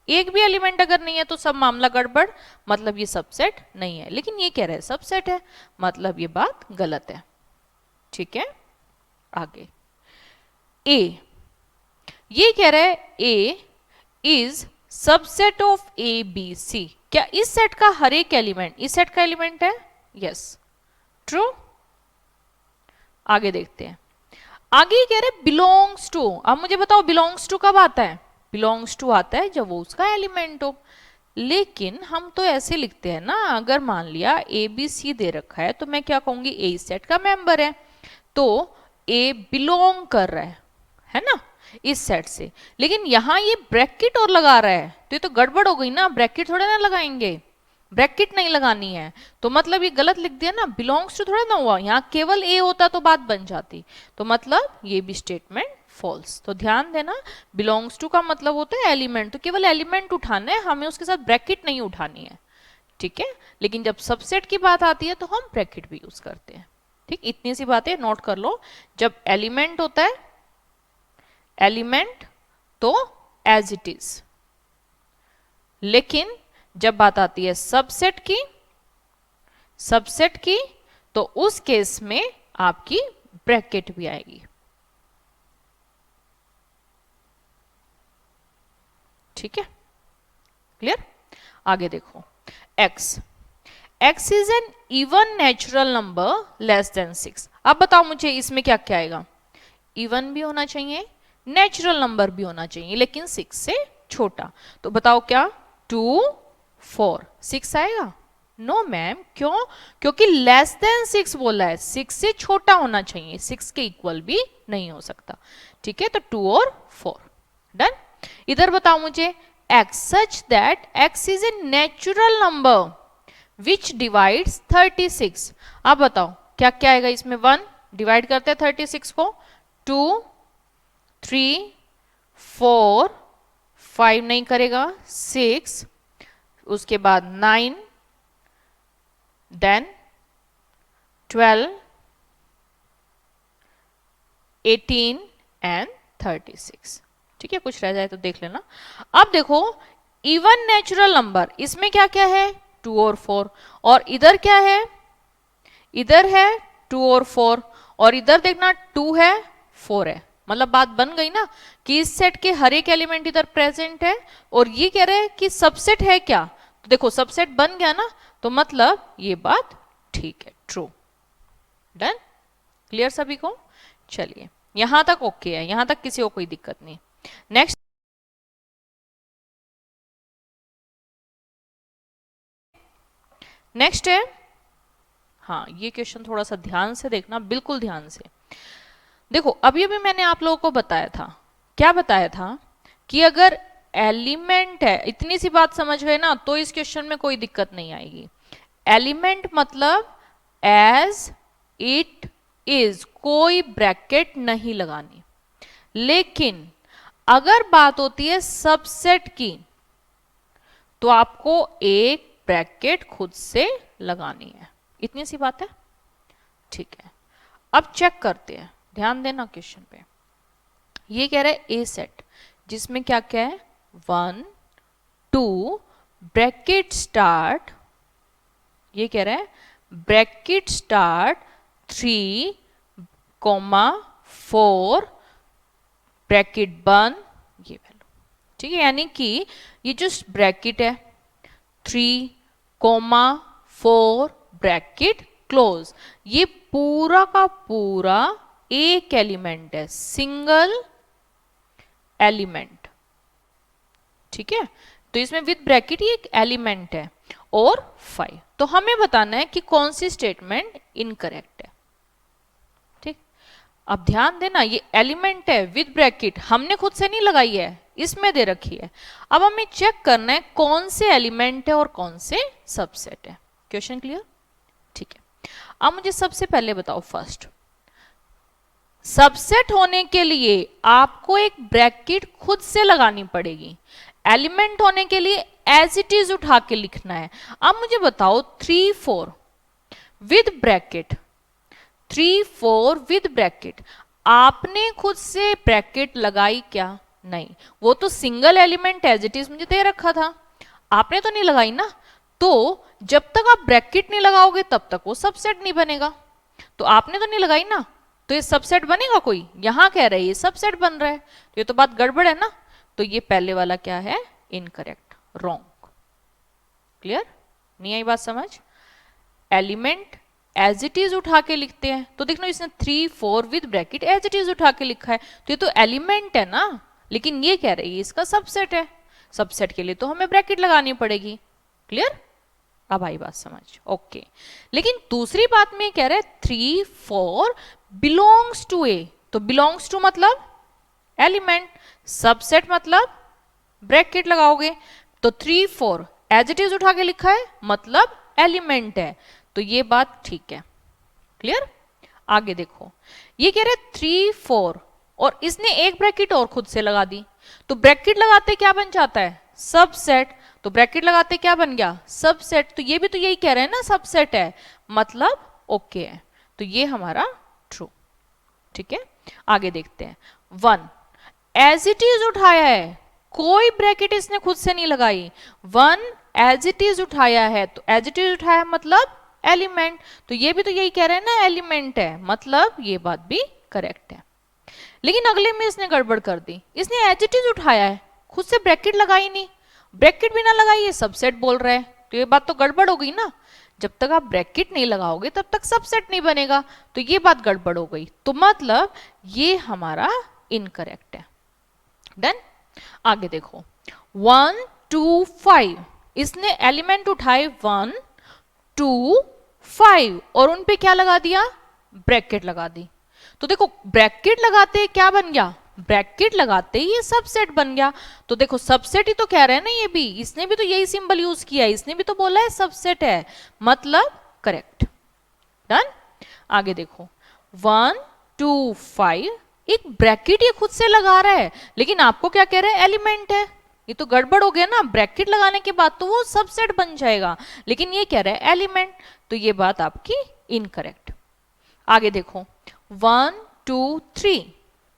एक भी एलिमेंट अगर नहीं है तो सब मामला गड़बड़, मतलब ये सबसेट नहीं है। लेकिन ये कह रहे हैं सबसेट है, मतलब ये बात गलत है। ठीक है, आगे ए, ये कह रहा है A is subset of A B C. क्या इस सेट का हर एक एलिमेंट इस सेट का एलिमेंट है? Yes, true. आगे देखते हैं, आगे ये कह रहे बिलोंग्स टू। अब मुझे बताओ बिलोंग्स टू कब आता है? बिलोंग्स टू आता है जब वो उसका एलिमेंट हो। लेकिन हम तो ऐसे लिखते हैं ना, अगर मान लिया ए बी सी दे रखा है तो मैं क्या कहूंगी, ए इस सेट का मेंबर है, तो ए बिलोंग कर रहा है ना इस सेट से। लेकिन यहां ये ब्रैकेट और लगा रहा है, तो ये तो गड़बड़ हो गई ना, ब्रैकेट थोड़े ना लगाएंगे, ब्रैकेट नहीं लगानी है, तो मतलब ये गलत लिख दिया ना, बिलोंग्स टू थोड़ा ना हुआ, यहां केवल ए होता तो बात बन जाती, तो मतलब ये भी स्टेटमेंट फॉल्स। तो ध्यान देना, बिलोंग्स टू का मतलब होता है एलिमेंट, तो केवल एलिमेंट उठाना है, हमें उसके साथ ब्रैकेट नहीं उठानी है। ठीक है, लेकिन जब सबसेट की बात आती है तो हम ब्रैकेट भी यूज करते हैं। ठीक, इतनी सी बातें नोट कर लो। जब एलिमेंट होता है एलिमेंट तो एज इट इज, लेकिन जब बात आती है सबसेट की तो उस केस में आपकी ब्रैकेट भी आएगी। ठीक है, क्लियर। आगे देखो x is an even natural number less than 6। अब बताओ मुझे इसमें क्या क्या आएगा, इवन भी होना चाहिए, नेचुरल नंबर भी होना चाहिए, लेकिन 6 से छोटा। तो बताओ क्या 2 4 6 आएगा? नो मैम, क्यों? क्योंकि लेस देन 6 बोला है, 6 से छोटा होना चाहिए, 6 के इक्वल भी नहीं हो सकता। ठीक है, तो 2 और 4। डन। इधर बताओ मुझे x such that x is a natural number which divides 36। अब बताओ क्या क्या आएगा इसमें, 1 डिवाइड करते हैं 36 को, 2 3 4 5 नहीं करेगा, 6, उसके बाद 9, देन 12 18 एंड 36। ठीक है, कुछ रह जाए तो देख लेना। अब देखो इवन नेचुरल नंबर, इसमें क्या क्या है 2 और 4, और इधर क्या है, इधर है 2 और 4, और इधर देखना 2 है 4 है, मतलब बात बन गई ना कि इस सेट के हर एक एलिमेंट इधर प्रेजेंट है, और ये कह रहे हैं कि सबसेट है क्या, तो देखो सबसेट बन गया ना, तो मतलब ये बात ठीक है, ट्रू। डन, क्लियर सभी को। चलिए यहां तक ओके है, यहां तक किसी को कोई दिक्कत नहीं। नेक्स्ट है, हाँ ये क्वेश्चन थोड़ा सा ध्यान से देखना, बिल्कुल ध्यान से देखो। अभी अभी मैंने आप लोगों को बताया था, क्या बताया था कि अगर एलिमेंट है, इतनी सी बात समझ गए ना तो इस क्वेश्चन में कोई दिक्कत नहीं आएगी। एलिमेंट मतलब एज इट इज, कोई ब्रैकेट नहीं लगानी। लेकिन अगर बात होती है सबसेट की तो आपको एक ब्रैकेट खुद से लगानी है। इतनी सी बात है, ठीक है। अब चेक करते हैं, ध्यान देना क्वेश्चन पे। ये कह रहा है ए सेट जिसमें क्या क्या है, 1 2 ब्रैकेट स्टार्ट, ये कह रहा है ब्रैकेट स्टार्ट 3 4 ब्रैकेट बंद, ये वैल्यू, ठीक है। यानी कि ये जो ब्रैकेट है 3 4 ब्रैकेट क्लोज, ये पूरा का पूरा एक एलिमेंट है, सिंगल एलिमेंट, ठीक है। तो इसमें विद ब्रैकेट ही एक एलिमेंट है और 5। तो हमें बताना है कि कौन सी स्टेटमेंट इनकरेक्ट है, ठीक। अब ध्यान देना, ये एलिमेंट है विद ब्रैकेट, हमने खुद से नहीं लगाई है, इसमें दे रखी है। अब हमें चेक करना है कौन से एलिमेंट है और कौन से सबसेट है। क्वेश्चन क्लियर, ठीक है। अब मुझे सबसे पहले बताओ, फर्स्ट सबसेट होने के लिए आपको एक ब्रैकेट खुद से लगानी पड़ेगी, एलिमेंट होने के लिए एज इट इज उठा के लिखना है। अब मुझे बताओ 3 4 विद ब्रैकेट, 3 4 विद ब्रैकेट, आपने खुद से ब्रैकेट लगाई क्या? नहीं, वो तो single element as it is मुझे दे रखा था, आपने तो नहीं लगाई ना। तो जब तक आप ब्रैकेट नहीं लगाओगे तब तक वो सबसेट नहीं बनेगा। तो आपने तो नहीं लगाई ना, तो ये सबसेट बनेगा कोई? यहां कह रहे हैं ये सबसेट बन रहा है, तो ये तो बात गड़बड़ है ना। तो ये पहले वाला क्या है, इनकरेक्ट, रॉन्ग। क्लियर, नहीं आई बात समझ? एलिमेंट एज इट इज उठा के लिखते हैं, तो देखना इसने 3 4 with bracket as it is उठा के लिखा है, तो ये तो एलिमेंट है ना। लेकिन ये कह रही है इसका सबसेट है, सबसेट के लिए तो हमें ब्रैकेट लगानी पड़ेगी। क्लियर, अब आई बात समझ, ओके। लेकिन दूसरी बात में कह रहा है 3 4 बिलोंग्स टू ए, तो बिलोंग्स टू मतलब एलिमेंट, सबसेट मतलब ब्रैकेट लगाओगे। तो 3 4 एज इट इज उठा के लिखा है मतलब एलिमेंट है, तो ये बात ठीक है। क्लियर, आगे देखो, ये कह रहे 3 4 और इसने एक ब्रैकेट और खुद से लगा दी, तो ब्रैकेट लगाते क्या बन जाता है, सबसेट। तो ब्रैकेट लगाते क्या बन गया, सबसेट। तो ये भी तो यही कह रहे हैं ना, सबसेट है मतलब ओके है, तो ये हमारा ट्रू, ठीक है। आगे देखते हैं, 1 एज इट इज उठाया है, कोई ब्रैकेट इसने खुद से नहीं लगाई, 1 एज इट इज उठाया है, तो एज इट इज उठाया मतलब एलिमेंट, तो ये भी तो यही कह रहे हैं ना, एलिमेंट है मतलब ये बात भी करेक्ट है। लेकिन अगले में इसने गड़बड़ कर दी, इसने एज इट इज उठाया है, खुद से ब्रैकेट लगाई नहीं, ब्रैकेट भी ना लगाई, ये सबसेट बोल रहा है, तो ये बात तो गड़बड़ हो गई ना। जब तक आप ब्रैकेट नहीं लगाओगे तब तक सबसेट नहीं बनेगा, तो ये बात गड़बड़ हो गई, तो मतलब ये हमारा इनकरेक्ट है। डन, आगे देखो, 1 2 5, इसने एलिमेंट उठाए 1 2 5 और उन पे क्या लगा दिया, ब्रैकेट लगा दी। तो देखो ब्रैकेट लगाते क्या बन गया, ब्रैकेट लगाते ही ये सबसेट बन गया। तो देखो सबसेट ही तो कह रहे हैं ना, ये भी, इसने भी तो यही सिंबल यूज किया है, इसने भी तो बोला है सबसेट है मतलब करेक्ट। डन, आगे देखो 1 2 5, एक ब्रैकेट ये खुद से लगा रहा है, लेकिन आपको क्या कह रहा है, एलिमेंट है, ये तो गड़बड़ हो गया ना। ब्रैकेट लगाने के बाद तो वो सबसेट बन जाएगा, लेकिन ये कह रहा है एलिमेंट, तो ये बात आपकी इनकरेक्ट। आगे देखो 1 2 3,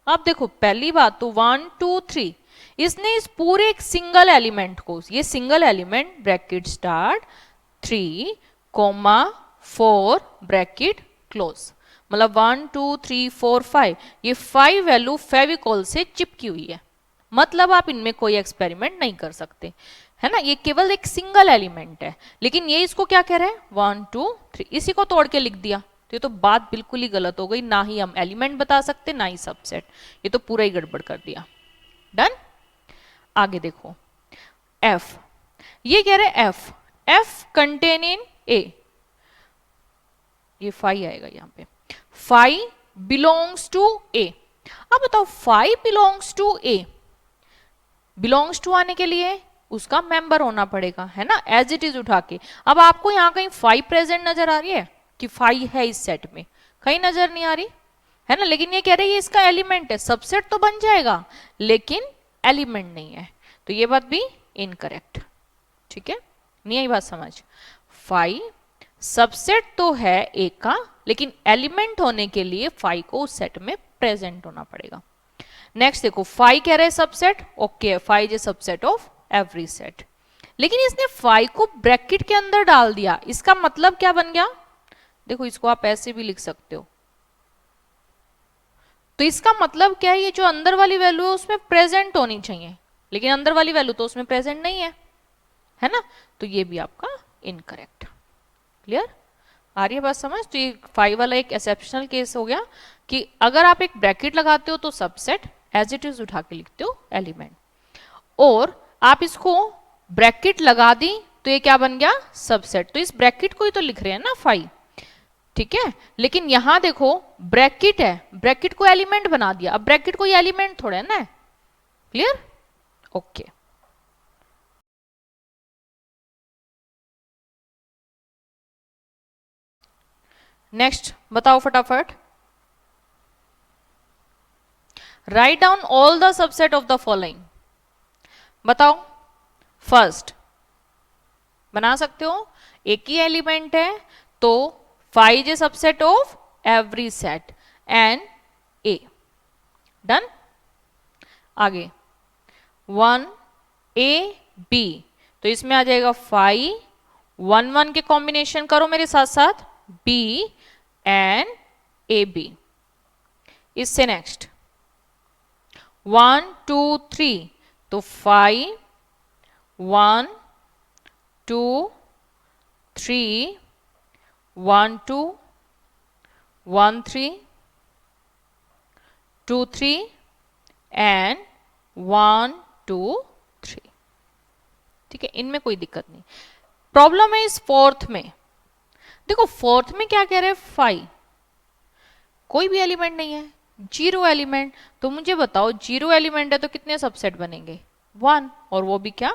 अब देखो पहली बात तो 1 2 3, इसने इस पूरे एक सिंगल एलिमेंट को, ये single element bracket start 3 4 bracket close, मतलब 1 2 3 4 5, ये 5 वैल्यू फेविकोल से चिपकी हुई है, मतलब आप इनमें कोई एक्सपेरिमेंट नहीं कर सकते, है ना। ये केवल एक सिंगल एलिमेंट है, लेकिन ये इसको क्या कह रहे हैं 1 2 3, इसी को तोड़ के लिख दिया, तो ये तो बात बिल्कुल ही गलत हो गई, ना ही हम एलिमेंट बता सकते ना ही सबसेट, ये तो पूरा ही गड़बड़ कर दिया। डन, आगे देखो F, ये कह रहे F, F contain in A, ये 5 आएगा यहां पे, 5 बिलोंग्स टू A। अब बताओ 5 belongs to A, belongs to आने के लिए उसका मेंबर होना पड़ेगा, है ना, एज इट इज उठा के। अब आपको यहाँ कहीं 5 प्रेजेंट नजर आ रही है कि 5 है इस सेट में? कहीं नजर नहीं आ रही, है ना, लेकिन ये कह रहे हैं ये इसका एलिमेंट है, सबसेट तो बन जाएगा लेकिन एलिमेंट नहीं है, तो ये बात भी इनकरेक्ट। ठीक है, नहीं आई बात समझ? 5 सबसेट तो है ए का, लेकिन एलिमेंट होने के लिए 5 को उस सेट में प्रेजेंट होना पड़ेगा। नेक्स्ट देखो, 5 कह रहे हैं subset, okay, 5 is subset of every set, लेकिन इसने 5 को ब्रैकेट के अंदर डाल दिया, इसका मतलब क्या बन गया? देखो इसको आप ऐसे भी लिख सकते हो, तो इसका मतलब क्या है, ये जो अंदर वाली वैल्यू है उसमें प्रेजेंट होनी चाहिए, लेकिन अंदर वाली वैल्यू तो उसमें प्रेजेंट नहीं है ना, तो ये भी आपका इनकरेक्ट। क्लियर, आ रही है बात समझ? तो ये 5 वाला एक एक्सेप्शनल केस हो गया कि अगर आप एक ब्रैकेट लगाते हो तो सबसेट, एज इट इज उठा के लिखते हो एलिमेंट, और आप इसको ब्रैकेट लगा दी तो ये क्या बन गया? सबसेट। तो इस ब्रैकेट को ही तो लिख रहे हैं ना 5, ठीक है, लेकिन यहां देखो ब्रैकेट है, ब्रैकेट को एलिमेंट बना दिया, अब ब्रैकेट कोई एलिमेंट थोड़ा है ना। Clear, okay. नेक्स्ट बताओ फटाफट, write down all the subset of the following. बताओ, फर्स्ट बना सकते हो, एक ही एलिमेंट है तो 5 is subset of every set and A, done. आगे 1 ए बी, तो इसमें आ जाएगा 5 1 1 के कॉम्बिनेशन करो मेरे साथ साथ, बी एंड ए बी। इससे नेक्स्ट 1 2 3, तो 5 1 2 3 1 2 1 3 2 3 एंड 1 2 3। ठीक है, इनमें कोई दिक्कत नहीं। प्रॉब्लम है इस फोर्थ में, देखो फोर्थ में क्या कह रहे हैं, 5 कोई भी एलिमेंट नहीं है, 0 एलिमेंट, तो मुझे बताओ 0 एलिमेंट है तो कितने सबसेट बनेंगे? 1, और वो भी क्या?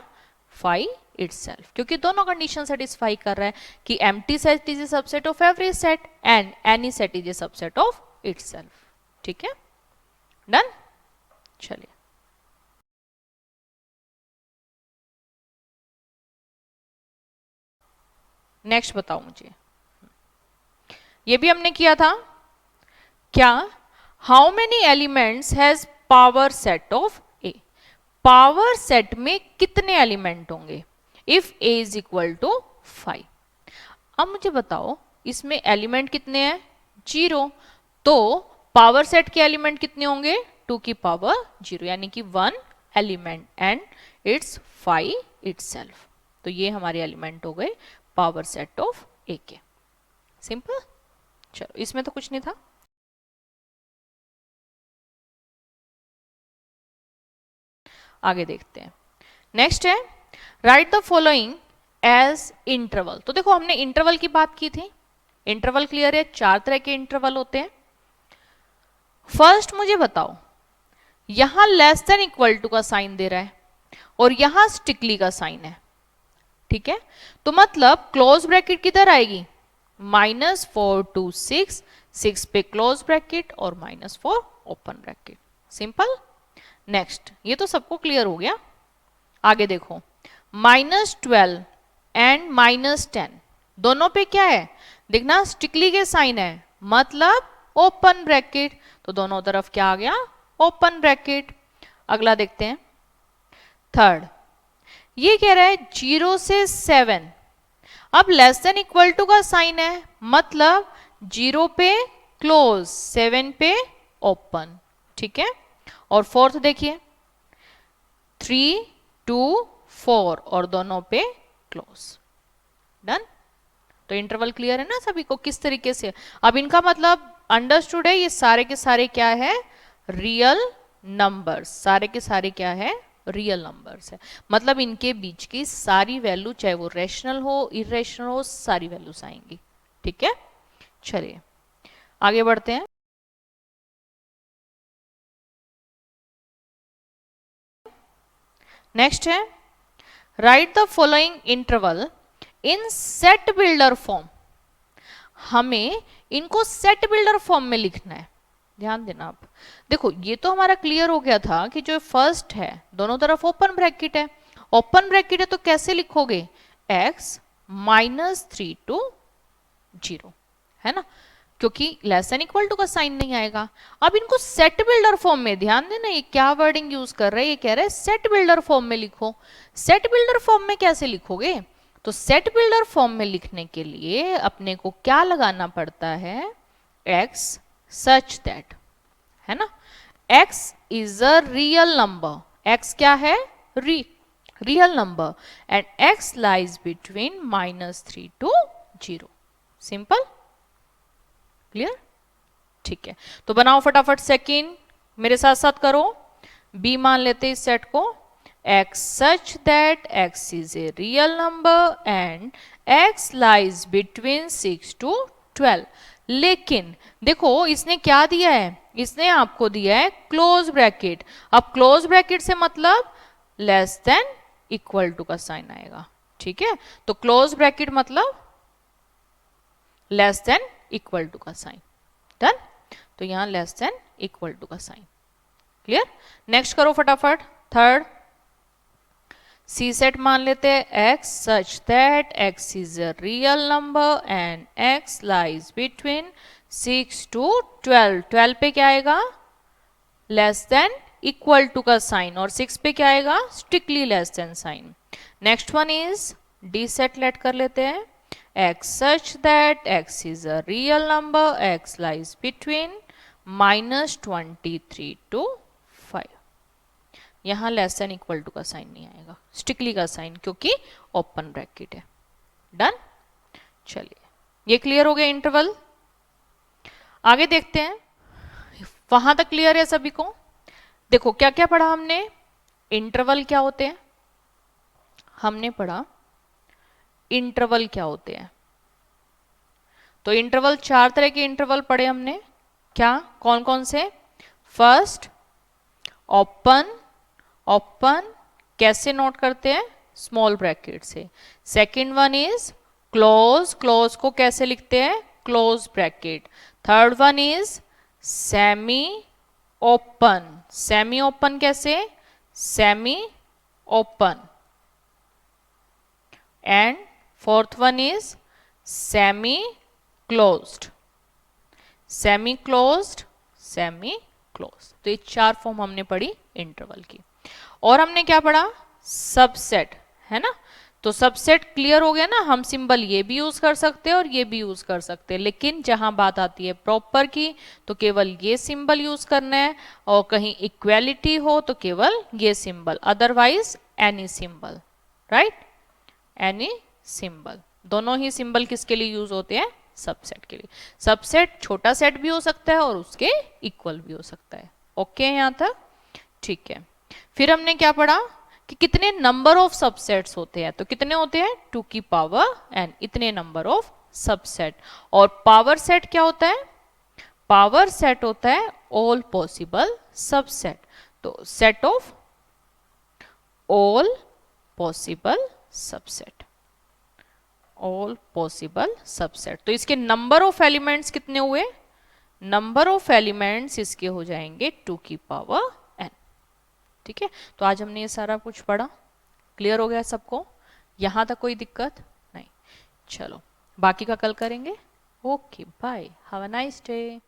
5 itself, क्योंकि दोनों कंडीशन सेटिस्फाई कर रहा है कि empty set is a subset of every set and any set is a subset of itself. ठीक है, डन। चलिए नेक्स्ट बताओ मुझे, ये भी हमने किया था क्या? How many elements has power set of A, power set में कितने एलिमेंट होंगे if A is equal to 5। अब मुझे बताओ इसमें एलिमेंट कितने हैं? 0, तो पावर सेट के एलिमेंट कितने होंगे? 2 की पावर 0, यानी कि 1 एलिमेंट एंड इट्स 5 इटसेल्फ। तो ये हमारे एलिमेंट हो गए पावर सेट ऑफ ए के। सिंपल, चलो इसमें तो कुछ नहीं था। आगे देखते हैं, नेक्स्ट है write the following as interval. तो देखो हमने इंटरवल की बात की थी, इंटरवल क्लियर है, 4 तरह के इंटरवल होते हैं। फर्स्ट मुझे बताओ, यहां लेस देन इक्वल टू का साइन दे रहा है और यहां स्टिकली का साइन है, ठीक है, तो मतलब क्लोज ब्रैकेट किधर आएगी? -4 to 6, 6 पे क्लोज ब्रैकेट और -4 ओपन ब्रैकेट। सिंपल। नेक्स्ट, ये तो सबको क्लियर हो गया। आगे देखो, -12 एंड -10 दोनों पे क्या है? देखना स्टिकली के साइन है, मतलब ओपन ब्रैकेट, तो दोनों तरफ क्या आ गया? Open bracket. अगला देखते हैं, थर्ड, ये कह रहा है 0 से 7, अब लेस देन इक्वल टू का साइन है, मतलब 0 पे क्लोज 7 पे ओपन, ठीक है। और फोर्थ देखिए 3 2 4 और दोनों पे क्लोज, डन। तो इंटरवल क्लियर है ना सभी को किस तरीके से? अब इनका मतलब अंडरस्टूड है, ये सारे के सारे क्या है? रियल नंबर्स, सारे के सारे क्या है? रियल नंबर्स है, मतलब इनके बीच की सारी वैल्यू चाहे वो रैशनल हो इरेशनल हो सारी वैल्यूज आएंगी, ठीक है। चलिए आगे बढ़ते हैं। नेक्स्ट है write the following interval in set builder form. हमें इनको सेट बिल्डर फॉर्म में लिखना है, ध्यान देना आप। देखो ये तो हमारा क्लियर हो गया था कि जो फर्स्ट है दोनों तरफ ओपन ब्रैकेट है, ओपन ब्रैकेट है तो कैसे लिखोगे, x -3 to 0, है ना, क्योंकि लेस देन इक्वल टू का साइन नहीं आएगा। अब इनको सेट बिल्डर फॉर्म में, ध्यान देना ये क्या वर्डिंग यूज कर रहे हैं, ये कह रहे हैं सेट बिल्डर फॉर्म में लिखो। सेट बिल्डर फॉर्म में कैसे लिखोगे, तो सेट बिल्डर फॉर्म में लिखने के लिए अपने को क्या लगाना पड़ता है, x सच दैट, है ना, x is a real number, x क्या है, real number, and x lies between -3 to 0। Simple, clear, ठीक है। तो बनाओ फटाफट सेकंड, मेरे साथ साथ करो। b मान लेते इस सेट को, x such that x is a real number and x lies between 6 to 12। लेकिन देखो इसने क्या दिया है, इसने आपको दिया है क्लोज ब्रैकेट। अब क्लोज ब्रैकेट से मतलब लेस देन इक्वल टू का साइन आएगा, ठीक है। तो क्लोज ब्रैकेट मतलब लेस देन इक्वल टू का साइन, डन। तो यहां लेस देन इक्वल टू का साइन, क्लियर। नेक्स्ट करो फटाफट, थर्ड सी सेट मान लेते हैं x such that x is a real number and x lies between 6 to 12। 12 पे क्या आएगा, लेस देन इक्वल टू का साइन, और 6 पे क्या आएगा, strictly less than sign. Next one is D set let कर लेते हैं, x such that x is a real number, x lies between -23 to 5। यहां लेस देन इक्वल टू का साइन नहीं आएगा, स्टिकली का साइन, क्योंकि ओपन ब्रैकेट है, डन। चलिए ये क्लियर हो गया इंटरवल। आगे देखते हैं, वहां तक क्लियर है सभी को। देखो क्या क्या पढ़ा हमने, इंटरवल क्या होते हैं, हमने पढ़ा इंटरवल क्या होते हैं। तो इंटरवल, 4 तरह के इंटरवल पढ़े हमने, क्या, कौन कौन से, फर्स्ट ओपन, ओपन कैसे नोट करते हैं, स्मॉल ब्रैकेट से। Second one is close, close को कैसे लिखते हैं, close bracket. Third one is semi open, semi open कैसे, semi open. And fourth one is semi closed, semi closed, semi closed. तो ये 4 फॉर्म हमने पढ़ी इंटरवल की। और हमने क्या पढ़ा, सबसेट, है ना। तो सबसेट क्लियर हो गया ना, हम सिंबल ये भी यूज कर सकते हैं और ये भी यूज कर सकते हैं, लेकिन जहां बात आती है प्रॉपर की तो केवल ये सिंबल यूज करना है, और कहीं इक्वेलिटी हो तो केवल ये symbol, otherwise any symbol, right, any symbol. दोनों ही सिंबल किसके लिए यूज होते हैं, सबसेट के लिए। सबसेट छोटा सेट भी हो सकता है और उसके इक्वल भी हो सकता है। ओके यहां तक, ठीक है। फिर हमने क्या पढ़ा कि कितने नंबर ऑफ सबसेट्स होते हैं, तो कितने होते हैं, 2 की पावर n, इतने नंबर ऑफ सबसेट। और पावर सेट क्या होता है, पावर सेट होता है ऑल पॉसिबल सबसेट। तो set of all possible subset, all possible subset. तो इसके नंबर ऑफ एलिमेंट्स कितने हुए, नंबर ऑफ एलिमेंट्स इसके हो जाएंगे 2 की पावर n, ठीक है। तो आज हमने ये सारा कुछ पढ़ा, क्लियर हो गया सबको, यहां तक कोई दिक्कत नहीं। चलो बाकी का कल करेंगे। Okay bye, have a nice day.